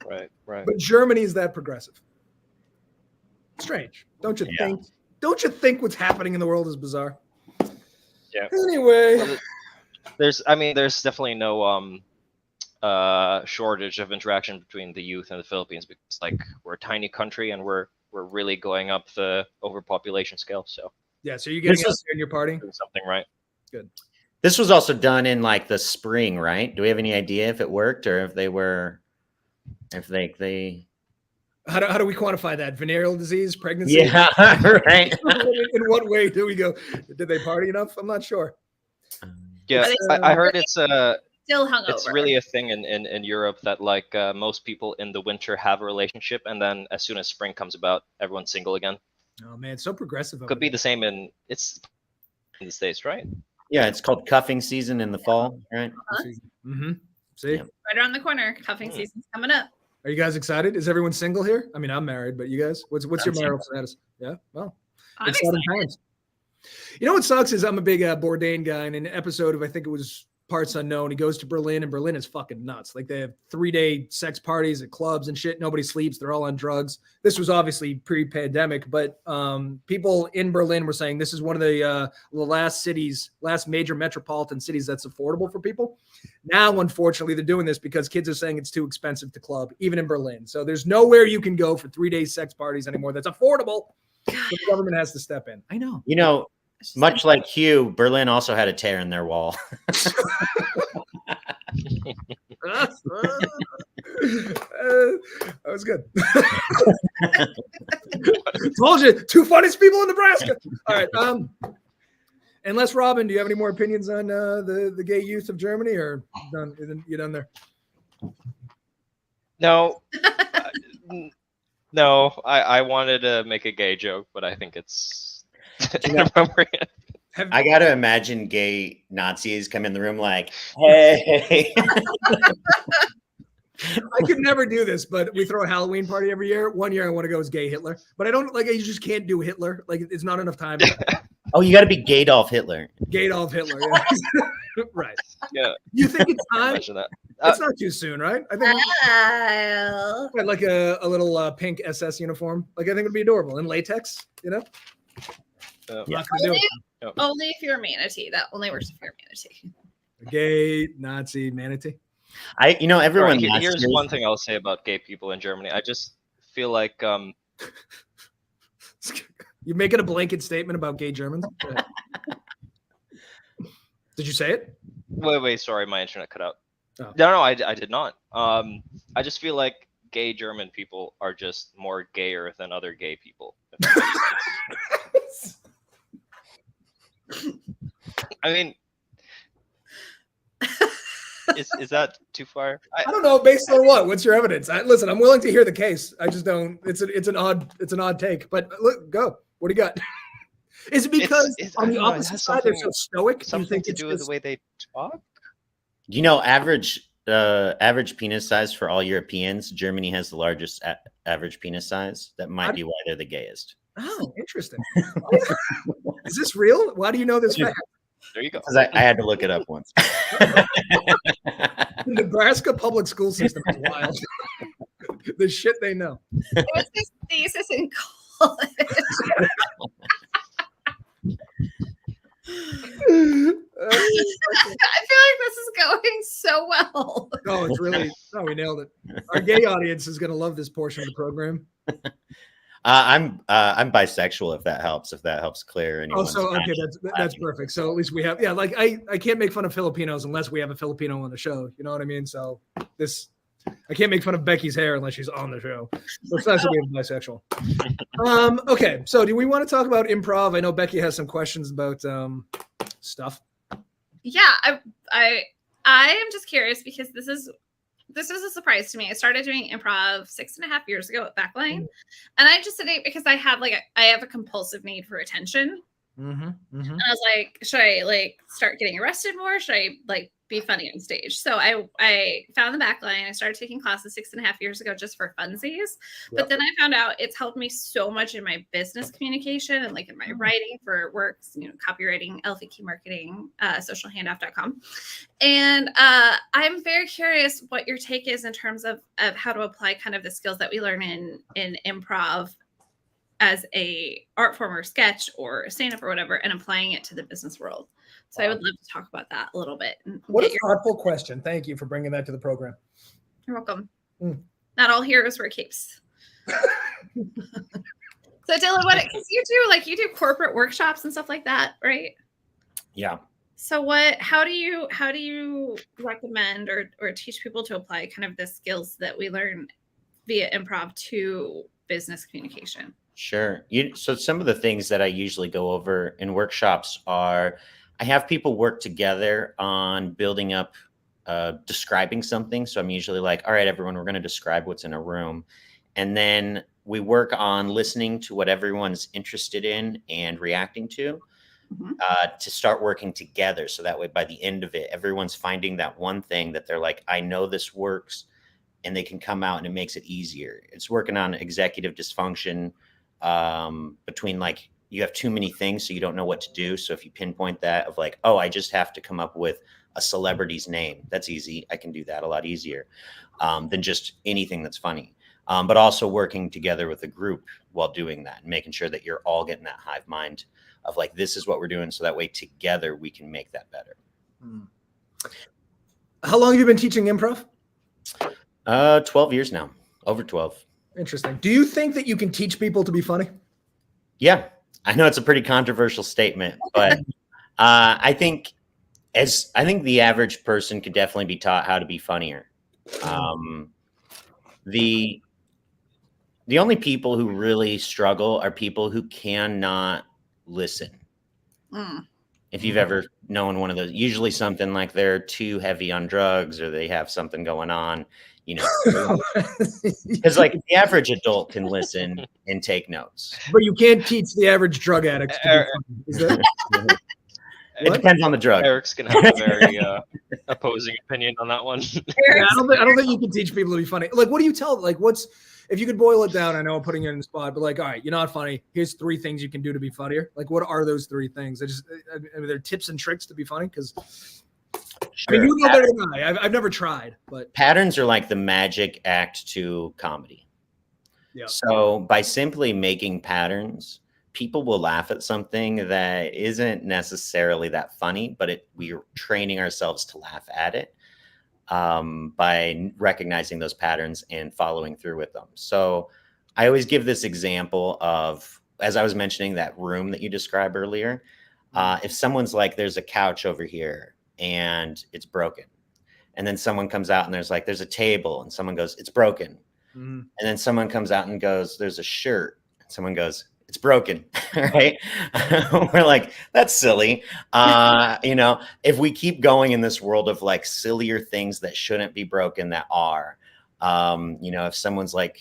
Right. But Germany is that progressive. Strange. Don't you think? Don't you think what's happening in the world is bizarre? Yeah. Anyway. Well, there's definitely no shortage of interaction between the youth and the Philippines, because like we're a tiny country and we're really going up the overpopulation scale. So yeah, so you're getting out there and you're partying? Doing something right. Good. This was also done in like the spring, right? Do we have any idea if it worked or if they How do we quantify that? Venereal disease, pregnancy? Yeah, right. In what way do we go? Did they party enough? I'm not sure. Yeah, I heard it's still hungover. It's really a thing in Europe that like most people in the winter have a relationship, and then as soon as spring comes about, everyone's single again. Oh man, so progressive. Could be the same in the States, right? Yeah, it's called cuffing season in the fall, right? Mm-hmm. See, right around the corner, cuffing season's coming up. Are you guys excited? Is everyone single here? I mean, I'm married, but you guys, what's your marital status? Yeah, well, I'm excited. Times. You know what sucks is I'm a big Bourdain guy, and in an episode of I think it was Parts Unknown, he goes to Berlin, and Berlin is fucking nuts. Like they have 3-day sex parties at clubs and shit. Nobody sleeps. They're all on drugs. This was obviously pre-pandemic, but people in Berlin were saying this is one of the last major metropolitan cities that's affordable for people. Now, unfortunately, they're doing this because kids are saying it's too expensive to club, even in Berlin. So there's nowhere you can go for 3-day sex parties anymore that's affordable. So the government has to step in. I know. You know, much like Hugh, Berlin also had a tear in their wall. That was good. Told you, 2 funniest people in Nebraska. All right. Unless Robin, do you have any more opinions on the gay youth of Germany, or you done there? No. No, I wanted to make a gay joke, but I think it's inappropriate. I got to imagine gay Nazis come in the room like, hey. I could never do this, but we throw a Halloween party every year. One year I want to go as gay Hitler, but I don't like, you just can't do Hitler. Like it's not enough time. Oh, you got to be Gadolf Hitler. Gadolf Hitler, yeah. Right. Yeah. You think it's time? Imagine that. It's not too soon, right? I think like a little pink SS uniform. Like I think it would be adorable in latex, you know? Yeah. Only if you're a manatee. That only works if you're a manatee. A gay Nazi manatee. Everyone. Right, here's one thing I'll say about gay people in Germany. I just feel like you're making a blanket statement about gay Germans. Did you say it? Wait, sorry, my internet cut out. Oh. No, I did not. I just feel like gay German people are just more gayer than other gay people. I mean, is that too far? I don't know. Based on what? What's your evidence? Listen, I'm willing to hear the case. I just don't. It's an odd take. But look, go. What do you got? Is it because on the opposite side they're so stoic? Something to do with the way they talk? Average penis size for all Europeans, Germany has the largest average penis size. That might be why they're the gayest. Oh, interesting. Is this real? Why do you know this fact? There you go. Because I had to look it up once. The Nebraska public school system is wild. The shit they know. It was his thesis in college. I feel like this is going so well. No, it's really. No, we nailed it. Our gay audience is going to love this portion of the program. I'm bisexual. If that helps clear anyone. Oh, so okay, that's perfect. So at least we have, like I can't make fun of Filipinos unless we have a Filipino on the show. You know what I mean? So I can't make fun of Becky's hair unless she's on the show. So it's nice to be bisexual. Okay, so do we want to talk about improv? I know Becky has some questions about stuff. Yeah, I am just curious because this is a surprise to me. I started doing improv 6.5 years ago at Backline, and I just did it because I have a compulsive need for attention. And I was like, should I like start getting arrested more? Should I like be funny on stage? So I found the Backline. I started taking classes 6.5 years ago just for funsies. But then I found out it's helped me so much in my business communication and like in my writing for works, copywriting, LFQ marketing, socialhandoff.com. And I'm very curious what your take is in terms of how to apply kind of the skills that we learn in improv as a art form or sketch or stand-up or whatever, and applying it to the business world. So I would love to talk about that a little bit. What a thoughtful question. Thank you for bringing that to the program. You're welcome. Not all heroes wear capes. So Dylan, because you do corporate workshops and stuff like that, right? Yeah. So how do you recommend or teach people to apply kind of the skills that we learn via improv to business communication? Sure. So some of the things that I usually go over in workshops are I have people work together on building up, describing something. So I'm usually like, all right, everyone, we're going to describe what's in a room. And then we work on listening to what everyone's interested in and reacting to start working together. So that way, by the end of it, everyone's finding that one thing that they're like, I know this works, and they can come out and it makes it easier. It's working on executive dysfunction, between like you have too many things, so you don't know what to do. So if you pinpoint that of like, oh, I just have to come up with a celebrity's name. That's easy. I can do that a lot easier than just anything that's funny. But also working together with a group while doing that and making sure that you're all getting that hive mind of like, this is what we're doing. So that way together we can make that better. How long have you been teaching improv? 12 years now, over 12. Interesting. Do you think that you can teach people to be funny? Yeah, I know it's a pretty controversial statement, but I think the average person could definitely be taught how to be funnier. The only people who really struggle are people who cannot listen. If you've ever known one of those, usually something like they're too heavy on drugs or they have something going on, because like the average adult can listen and take notes. But you can't teach the average drug addict to be funny. Is that? It depends on the drug. Eric's going to have a very opposing opinion on that one. Yeah, I don't think you can teach people to be funny. Like, what do you tell? Like, if you could boil it down? I know I'm putting you in the spot, but like, all right, you're not funny. Here's 3 things you can do to be funnier. Like, what are those 3 things? I mean, they're tips and tricks to be funny because. Sure. I mean, you know better than I. I've never tried, but patterns are like the magic act to comedy. Yeah. So by simply making patterns, people will laugh at something that isn't necessarily that funny, but we're training ourselves to laugh at it by recognizing those patterns and following through with them. So I always give this example of, as I was mentioning that room that you described earlier, if someone's like, there's a couch over here and it's broken. And then someone comes out and there's a table and someone goes, it's broken. And then someone comes out and goes, there's a shirt. And someone goes, it's broken. Right. We're like, that's silly. If we keep going in this world of like sillier things that shouldn't be broken that are, if someone's like,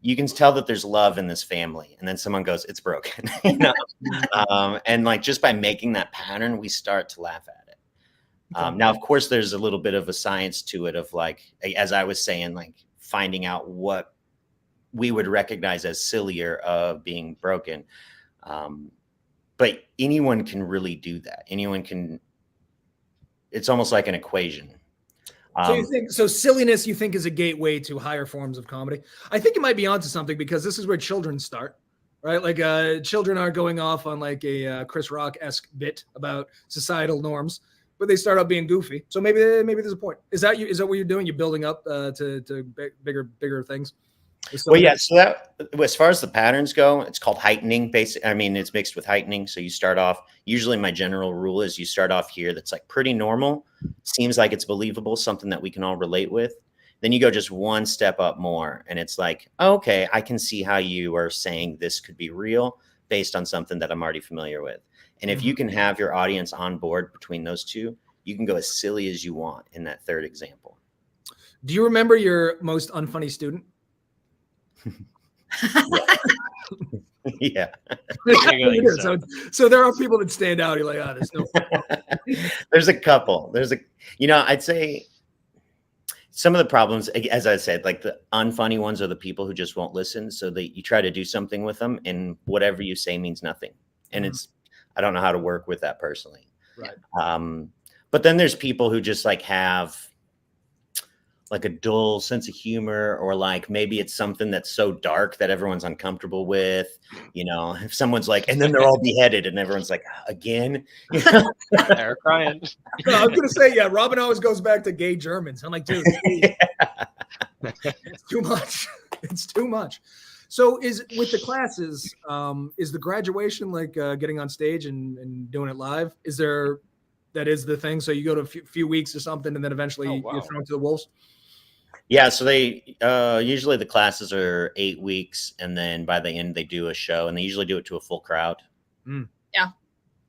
you can tell that there's love in this family. And then someone goes, it's broken. And like, just by making that pattern, we start to laugh at it. Now, of course, there's a little bit of a science to it of like, as I was saying, like finding out what we would recognize as sillier of being broken. But anyone can really do that. It's almost like an equation. So silliness, you think, is a gateway to higher forms of comedy? I think you might be onto something because this is where children start, right? Like children are going off on like a Chris Rock-esque bit about societal norms, but they start out being goofy. So maybe there's a point. Is that what you're doing? You're building up to bigger things? Well, yeah. So that, as far as the patterns go, it's called heightening. It's mixed with heightening. So you start off, usually my general rule is you start off here. That's like pretty normal. Seems like it's believable, something that we can all relate with. Then you go just one step up more. And it's like, okay, I can see how you are saying this could be real based on something that I'm already familiar with. And if you can have your audience on board between those two, you can go as silly as you want in that third example. Do you remember your most unfunny student? Yeah. So there are people that stand out. You're like, oh, there's no. There's a couple. I'd say some of the problems, as I said, like the unfunny ones are the people who just won't listen. So that you try to do something with them, and whatever you say means nothing. And I don't know how to work with that personally. Right. But then there's people who just like have like a dull sense of humor, or like maybe it's something that's so dark that everyone's uncomfortable with. If someone's like, and then they're all beheaded, and everyone's like, again, They're crying. No, I was gonna say, yeah, Robin always goes back to gay Germans. I'm like, dude, it's too much. It's too much. So with the classes, is the graduation like getting on stage and doing it live? That is the thing? So you go to a few weeks or something, and then eventually you're thrown to the wolves? Yeah, so they usually the classes are 8 weeks, and then by the end they do a show, and they usually do it to a full crowd. Yeah.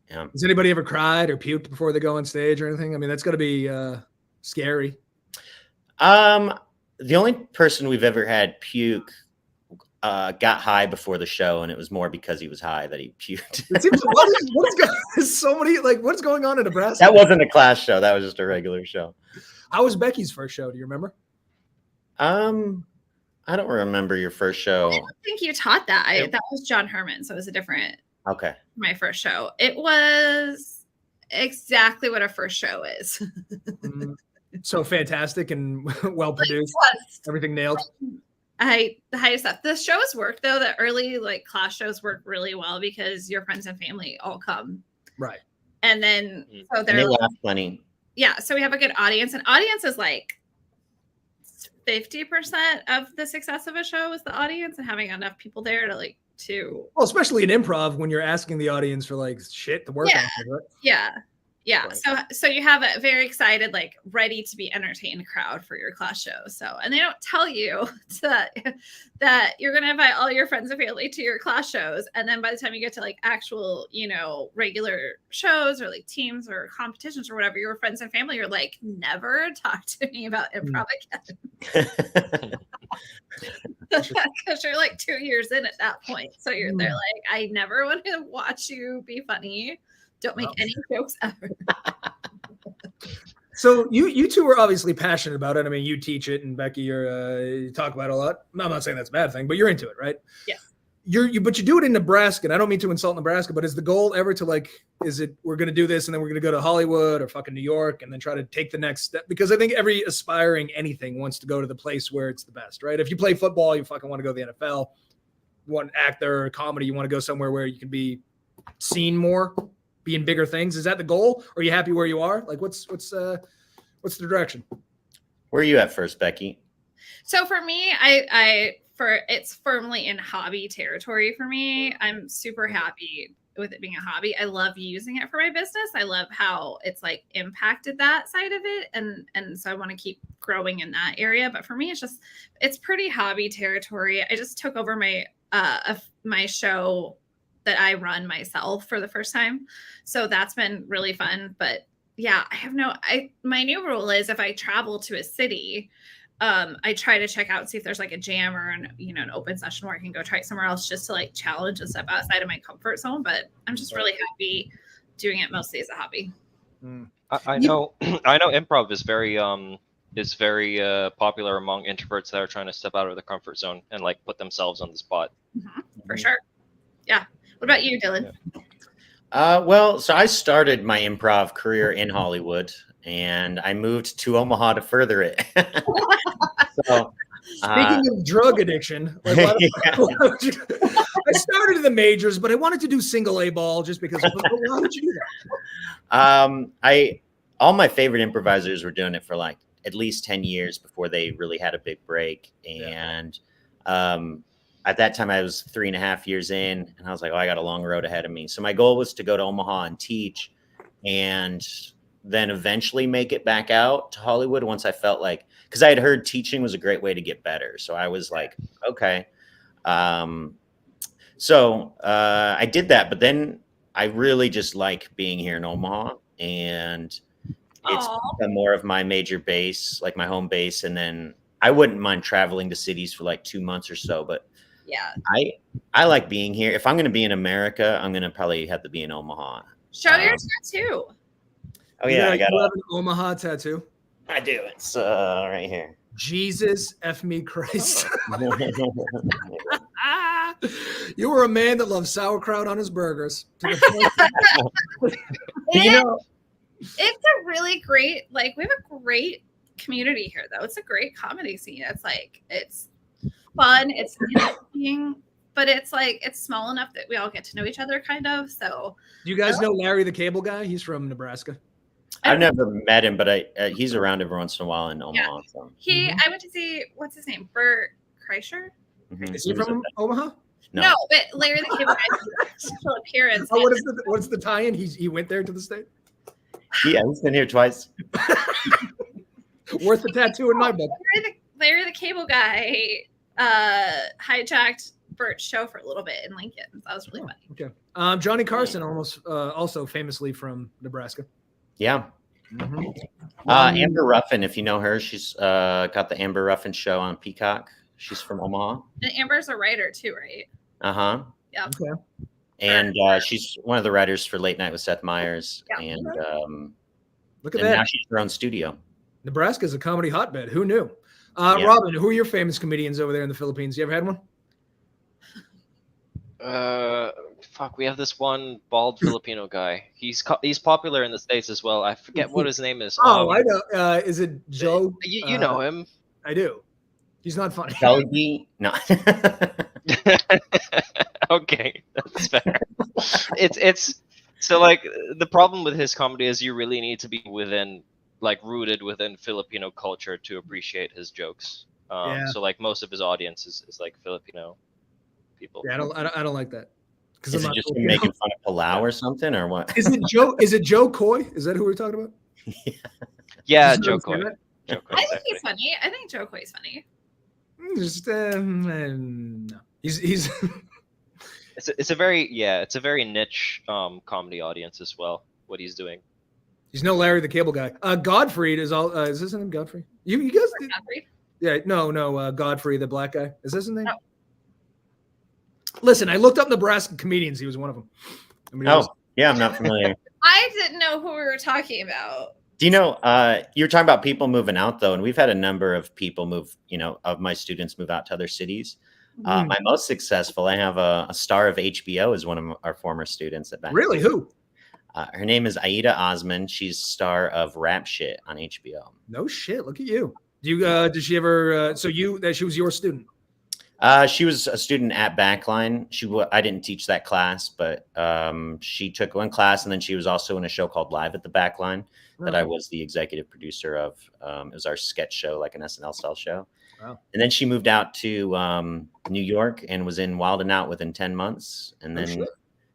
Has anybody ever cried or puked before they go on stage or anything? I mean, that's got to be scary. The only person we've ever had puke got high before the show, and it was more because he was high that he puked. It seems what's going on in Nebraska? That wasn't a class show. That was just a regular show. How was Becky's first show? Do you remember? I don't remember your first show. I don't think you taught that. That was John Herman, so it was a different. Okay. My first show. It was exactly what a first show is. So fantastic and well produced. Everything nailed. The highest stuff. The shows work though. The early class shows work really well because your friends and family all come. Right. And then so they laugh plenty. Yeah. So we have a good audience. And audience is like 50% of the success of a show is the audience and having enough people there to well, especially in improv when you're asking the audience for shit to work on. Right? Yeah. Right. So you have a very excited, ready to be entertained crowd for your class show. So, and they don't tell you that you're going to invite all your friends and family to your class shows. And then by the time you get to actual, regular shows or teams or competitions or whatever, your friends and family are never talk to me about improv again. Because you're 2 years in at that point. So they're I never want to watch you be funny. Don't make any jokes ever. So you two are obviously passionate about it. I mean, you teach it, and Becky, you talk about it a lot. I'm not saying that's a bad thing, but you're into it, right? Yes. But you do it in Nebraska, and I don't mean to insult Nebraska, but is the goal ever to is it we're going to do this and then we're going to go to Hollywood or fucking New York and then try to take the next step? Because I think every aspiring anything wants to go to the place where it's the best, right? If you play football, you fucking want to go to the NFL. You want actor or comedy, you want to go somewhere where you can be seen more. Be in bigger things. Is that the goal? Or are you happy where you are? What's the direction? Where are you at first, Becky? So for me, it's firmly in hobby territory for me. I'm super happy with it being a hobby. I love using it for my business. I love how it's impacted that side of it. And so I want to keep growing in that area. But for me, it's pretty hobby territory. I just took over my show that I run myself for the first time. So that's been really fun. But yeah, my new rule is if I travel to a city, I try to check out, see if there's a jam or an open session where I can go try it somewhere else just to challenge and step outside of my comfort zone. But I'm just really happy doing it mostly as a hobby. I know improv is very popular among introverts that are trying to step out of their comfort zone and put themselves on the spot. For sure. Yeah. What about you, Dylan? Well, so I started my improv career in Hollywood, and I moved to Omaha to further it. So, speaking of drug addiction, I started in the majors, but I wanted to do single A ball just because. Why would you do that? All my favorite improvisers were doing it for at least 10 years before they really had a big break, and at that time, I was 3.5 years in, and I was like, I got a long road ahead of me. So my goal was to go to Omaha and teach, and then eventually make it back out to Hollywood once I felt because I had heard teaching was a great way to get better. So I was okay. So I did that, but then I really just like being here in Omaha, and it's become more of my major base, my home base. And then I wouldn't mind traveling to cities for 2 months or so, but Yeah. I like being here. If I'm going to be in America, I'm going to probably have to be in Omaha. Show your tattoo. Oh yeah, I got an Omaha tattoo. I do. It's right here. Jesus F me Christ. You were a man that loved sauerkraut on his burgers. It's a really great, like, we have a great community here, though. It's a great comedy scene. It's like, it's fun, it's interesting, but it's like, it's small enough that we all get to know each other, kind of. So, do you guys know Larry the Cable Guy? He's from Nebraska. I've never met him, but he's around every once in a while in Omaha. Yeah. So. I went to see, what's his name? Bert Kreischer? Mm-hmm. Is he from Omaha? No, but Larry the Cable Guy's special appearance. Oh, what's the tie-in? He went there to the state? Yeah, he's been here twice. Worth the tattoo in my book. Larry the Cable Guy hijacked Bert's show for a little bit in Lincoln. That was really funny. Okay. Johnny Carson also famously from Nebraska. Yeah. Amber Ruffin, if you know her, she's got the Amber Ruffin show on Peacock. She's from Omaha. And Amber's a writer too, right? Uh-huh. Yeah. Okay. And she's one of the writers for Late Night with Seth Meyers. Yeah. And look at that. Now she's her own studio. Nebraska is a comedy hotbed. Who knew? Robin, who are your famous comedians over there in the Philippines? You ever had one? Fuck, we have this one bald Filipino guy. He's popular in the States as well. I forget what his name is. Oh, I know. Is it Joe? You know him. I do. He's not funny. Kelly? No. Okay, that's fair. It's so, like, the problem with his comedy is you really need to be rooted within Filipino culture to appreciate his jokes. So like most of his audience is like Filipino people. Yeah, I don't like that. Is it just making fun of Palau or something, or what? Is it Joe Coy? Is that who we're talking about? Yeah, Joe Coy. I think he's funny. I think Joe Coy's funny. Just no. He's it's a very niche comedy audience as well. What he's doing. He's no Larry the Cable Guy. Godfrey is all. Is this his name? Godfrey? You guys? Godfrey? Yeah. No. Godfrey, the black guy. Is this his name? No. Listen, I looked up Nebraska comedians. He was one of them. Yeah, I'm not familiar. I didn't know who we were talking about. Do you know, you're talking about people moving out, though, and we've had a number of people move, of my students move out to other cities. My most successful, I have a star of HBO as one of our former students at Backline. Really? Who? Her name is Aida Osman. She's star of Rap Shit on HBO. No shit. Look at you. Did she ever, she was your student? She was a student at Backline. I didn't teach that class, but she took one class, and then she was also in a show called Live at the Backline that I was the executive producer of. It was our sketch show, like an SNL style show. Wow. And then she moved out to New York and was in Wild 'N Out within 10 months. And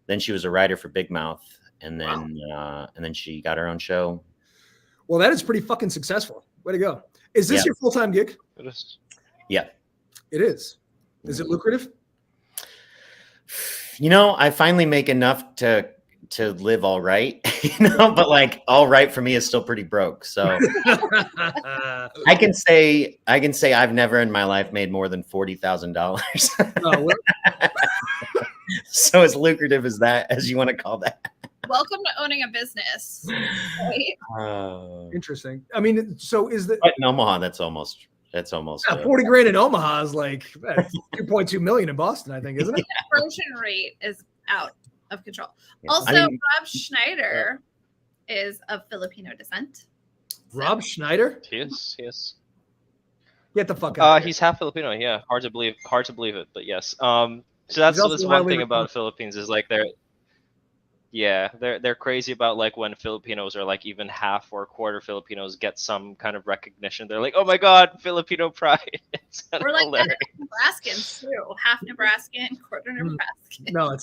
then she was a writer for Big Mouth. And then she got her own show. Well, that is pretty fucking successful. Way to go. Is this your full-time gig? It is. Yeah. It is. Is it lucrative? I finally make enough to live all right, but like all right for me is still pretty broke. So I can say I've never in my life made more than $40,000. Oh, well. So as lucrative as you want to call that. Welcome to owning a business. Right? Interesting. I mean, so is the in Omaha? That's almost 40 grand in Omaha is like 2.2 million in Boston, I think, isn't it? The conversion rate is out of control. Also, Rob Schneider is of Filipino descent. Rob Schneider? He is. Get the fuck out. He's half Filipino. Yeah, hard to believe it, but yes. So that's one thing about Philippines is like they're crazy about like when Filipinos are like even half or quarter Filipinos get some kind of recognition. They're like, oh my God, Filipino pride. We're like Nebraskans too. Half Nebraskan, quarter Nebraskan. No,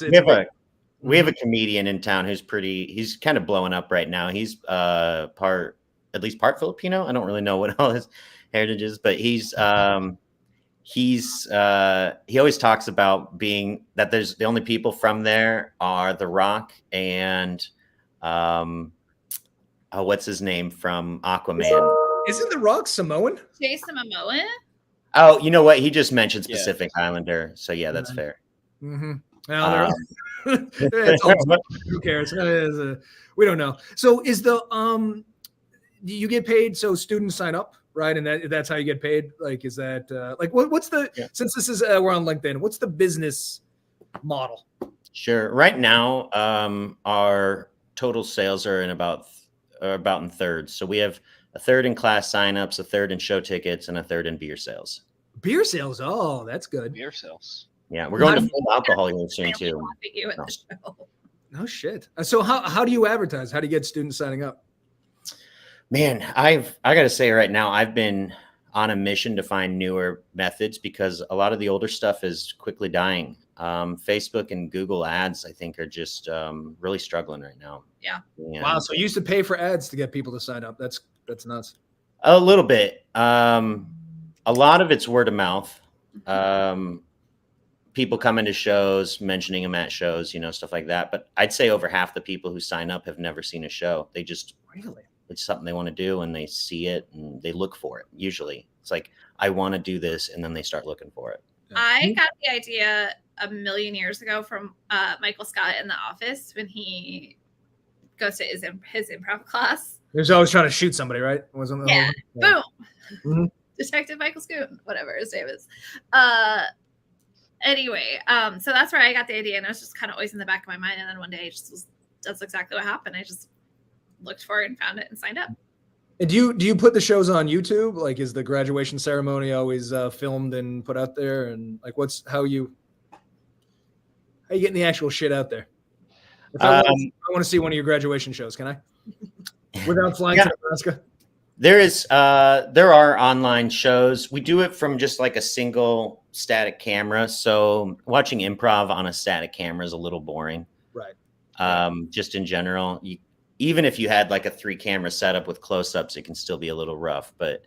we have a comedian in town he's kind of blowing up right now. He's part Filipino. I don't really know what all his heritage is, but he always talks about being that there's the only people from there are The Rock and what's his name from Aquaman? Isn't The Rock Samoan? Jason Momoa? Oh, you know what? He just mentioned Yeah. Pacific Islander. So yeah, that's fair. Mm-hmm. Well, who cares? We don't know. So is the you get paid? So students sign up, right? And that's how you get paid. Like, is that like what's the since this is we're on LinkedIn? What's the business model? Sure. Right now, our total sales are about in thirds. So we have a third in class signups, a third in show tickets, and a third in beer sales. Beer sales. Oh, that's good. Beer sales. Yeah, we're going to full alcohol here soon too. You at the show. No shit. So how do you advertise? How do you get students signing up? Man, I got to say right now, I've been on a mission to find newer methods because a lot of the older stuff is quickly dying. Facebook and Google ads, I think, are just really struggling right now. Yeah. And Wow. So you used to pay for ads to get people to sign up. That's nuts. a little bit. A lot of it's word of mouth. People coming to shows, mentioning them at shows, stuff like that. But I'd say over half the people who sign up have never seen a show. They just it's something they want to do and they see it and they look for it. Usually it's like, I want to do this. And then they start looking for it. I got the idea a million years ago from Michael Scott in The Office when he goes to his improv class. He was always trying to shoot somebody, right? Wasn't Yeah. Boom. Mm-hmm. Detective Michael Scoon, whatever his name is. Anyway, so that's where I got the idea, and it was just kind of always in the back of my mind. And then one day, that's exactly what happened. I just looked for it and found it and signed up. And do you put the shows on YouTube? Like, is the graduation ceremony always filmed and put out there? And like, how you getting the actual shit out there? If I want to see one of your graduation shows, can I? Without flying to Nebraska? There are online shows. We do it from just like a single static camera. So watching improv on a static camera is a little boring. Right. Just in general, even if you had like a 3-camera setup with close-ups, it can still be a little rough. But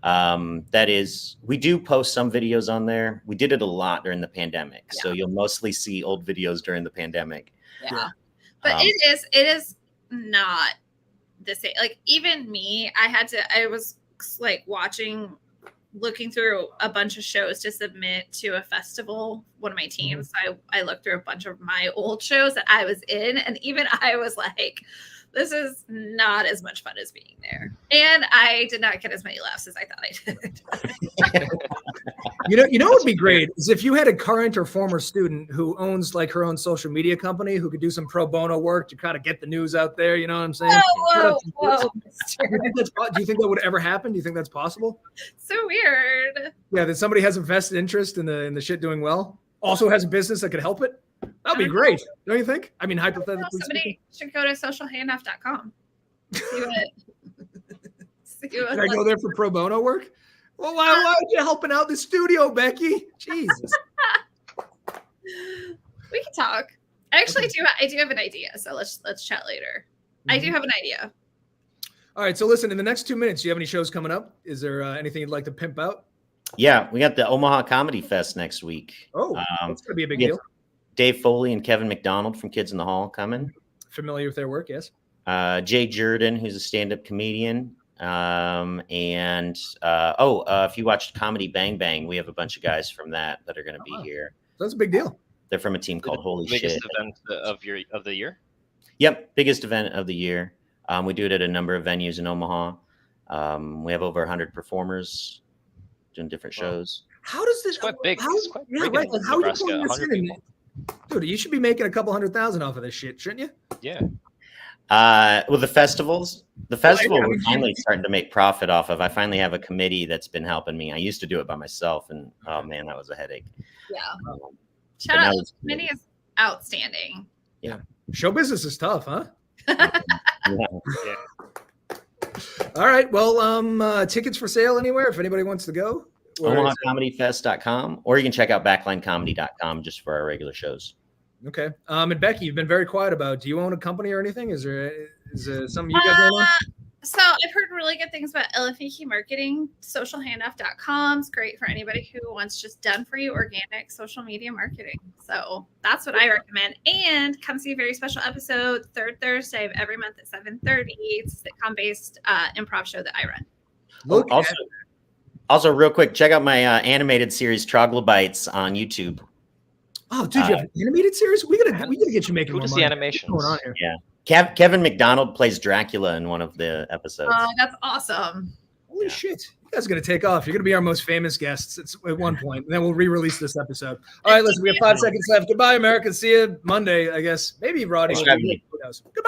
we do post some videos on there. We did it a lot during the pandemic. Yeah. So you'll mostly see old videos during the pandemic. Yeah. But it is not the same. Like even me, I was like looking through a bunch of shows to submit to a festival, one of my teams. I looked through a bunch of my old shows that I was in, and even I was like, this is not as much fun as being there. And I did not get as many laughs as I thought I did. You know what would be great is if you had a current or former student who owns like her own social media company who could do some pro bono work to kind of get the news out there. You know what I'm saying? Whoa. Do you think that would ever happen? Do you think that's possible? So weird. Yeah, that somebody has a vested interest in the shit doing well. Also has a business that could help it. That'd be great, don't you think? I mean, hypothetically, somebody should go to socialhandoff.com. Can I go there for pro bono work? Well, why are you helping out the studio, Becky? Jesus. We can talk. I do have an idea, so let's chat later. Mm-hmm. I do have an idea. All right, so listen, in the next 2 minutes, do you have any shows coming up? Is there anything you'd like to pimp out? Yeah, we got the Omaha Comedy Fest next week. Oh, that's going to be a big deal. Dave Foley and Kevin McDonald from Kids in the Hall coming. Familiar with their work, yes. Jay Jordan, who's a stand-up comedian. If you watched Comedy Bang Bang, we have a bunch of guys from that are going to be here. That's a big deal. They're from a team called Holy Shit. Biggest event of the year? Yep, biggest event of the year. We do it at a number of venues in Omaha. We have over 100 performers doing different shows. How does this? It's quite big. It's quite big right. in How Nebraska, are you pulling this in? Dude, you should be making a couple $100,000 off of this shit, shouldn't you? Yeah. Well, the festival we're finally starting to make profit off of. I finally have a committee that's been helping me. I used to do it by myself, and oh man, that was a headache. Yeah. Shout out, the committee is outstanding. Yeah. Show business is tough, huh? Yeah. All right. Well, tickets for sale anywhere if anybody wants to go. OmahaComedyFest.com, or you can check out BacklineComedy.com just for our regular shows. Okay. And Becky, you've been very quiet about. Do you own a company or anything? Is there something you got going on? So I've heard really good things about Elefiki Marketing. Socialhandoff.com is great for anybody who wants just done for you organic social media marketing. So that's what I recommend. And come see a very special episode third Thursday of every month at 7:30. It's a sitcom based improv show that I run. Also, real quick, check out my animated series Troglobites on YouTube. Oh, dude, you have an animated series? We gotta get you making Who more does money. the animations? What's going on here? Yeah. Kevin McDonald plays Dracula in one of the episodes. Oh, that's awesome. Holy shit. You guys are going to take off. You're going to be our most famous guests at one point, and then we'll re-release this episode. All right, listen, we have 5 seconds left. Goodbye, America. See you Monday, I guess. Maybe Roddy. Thanks for having me. Who knows? Goodbye.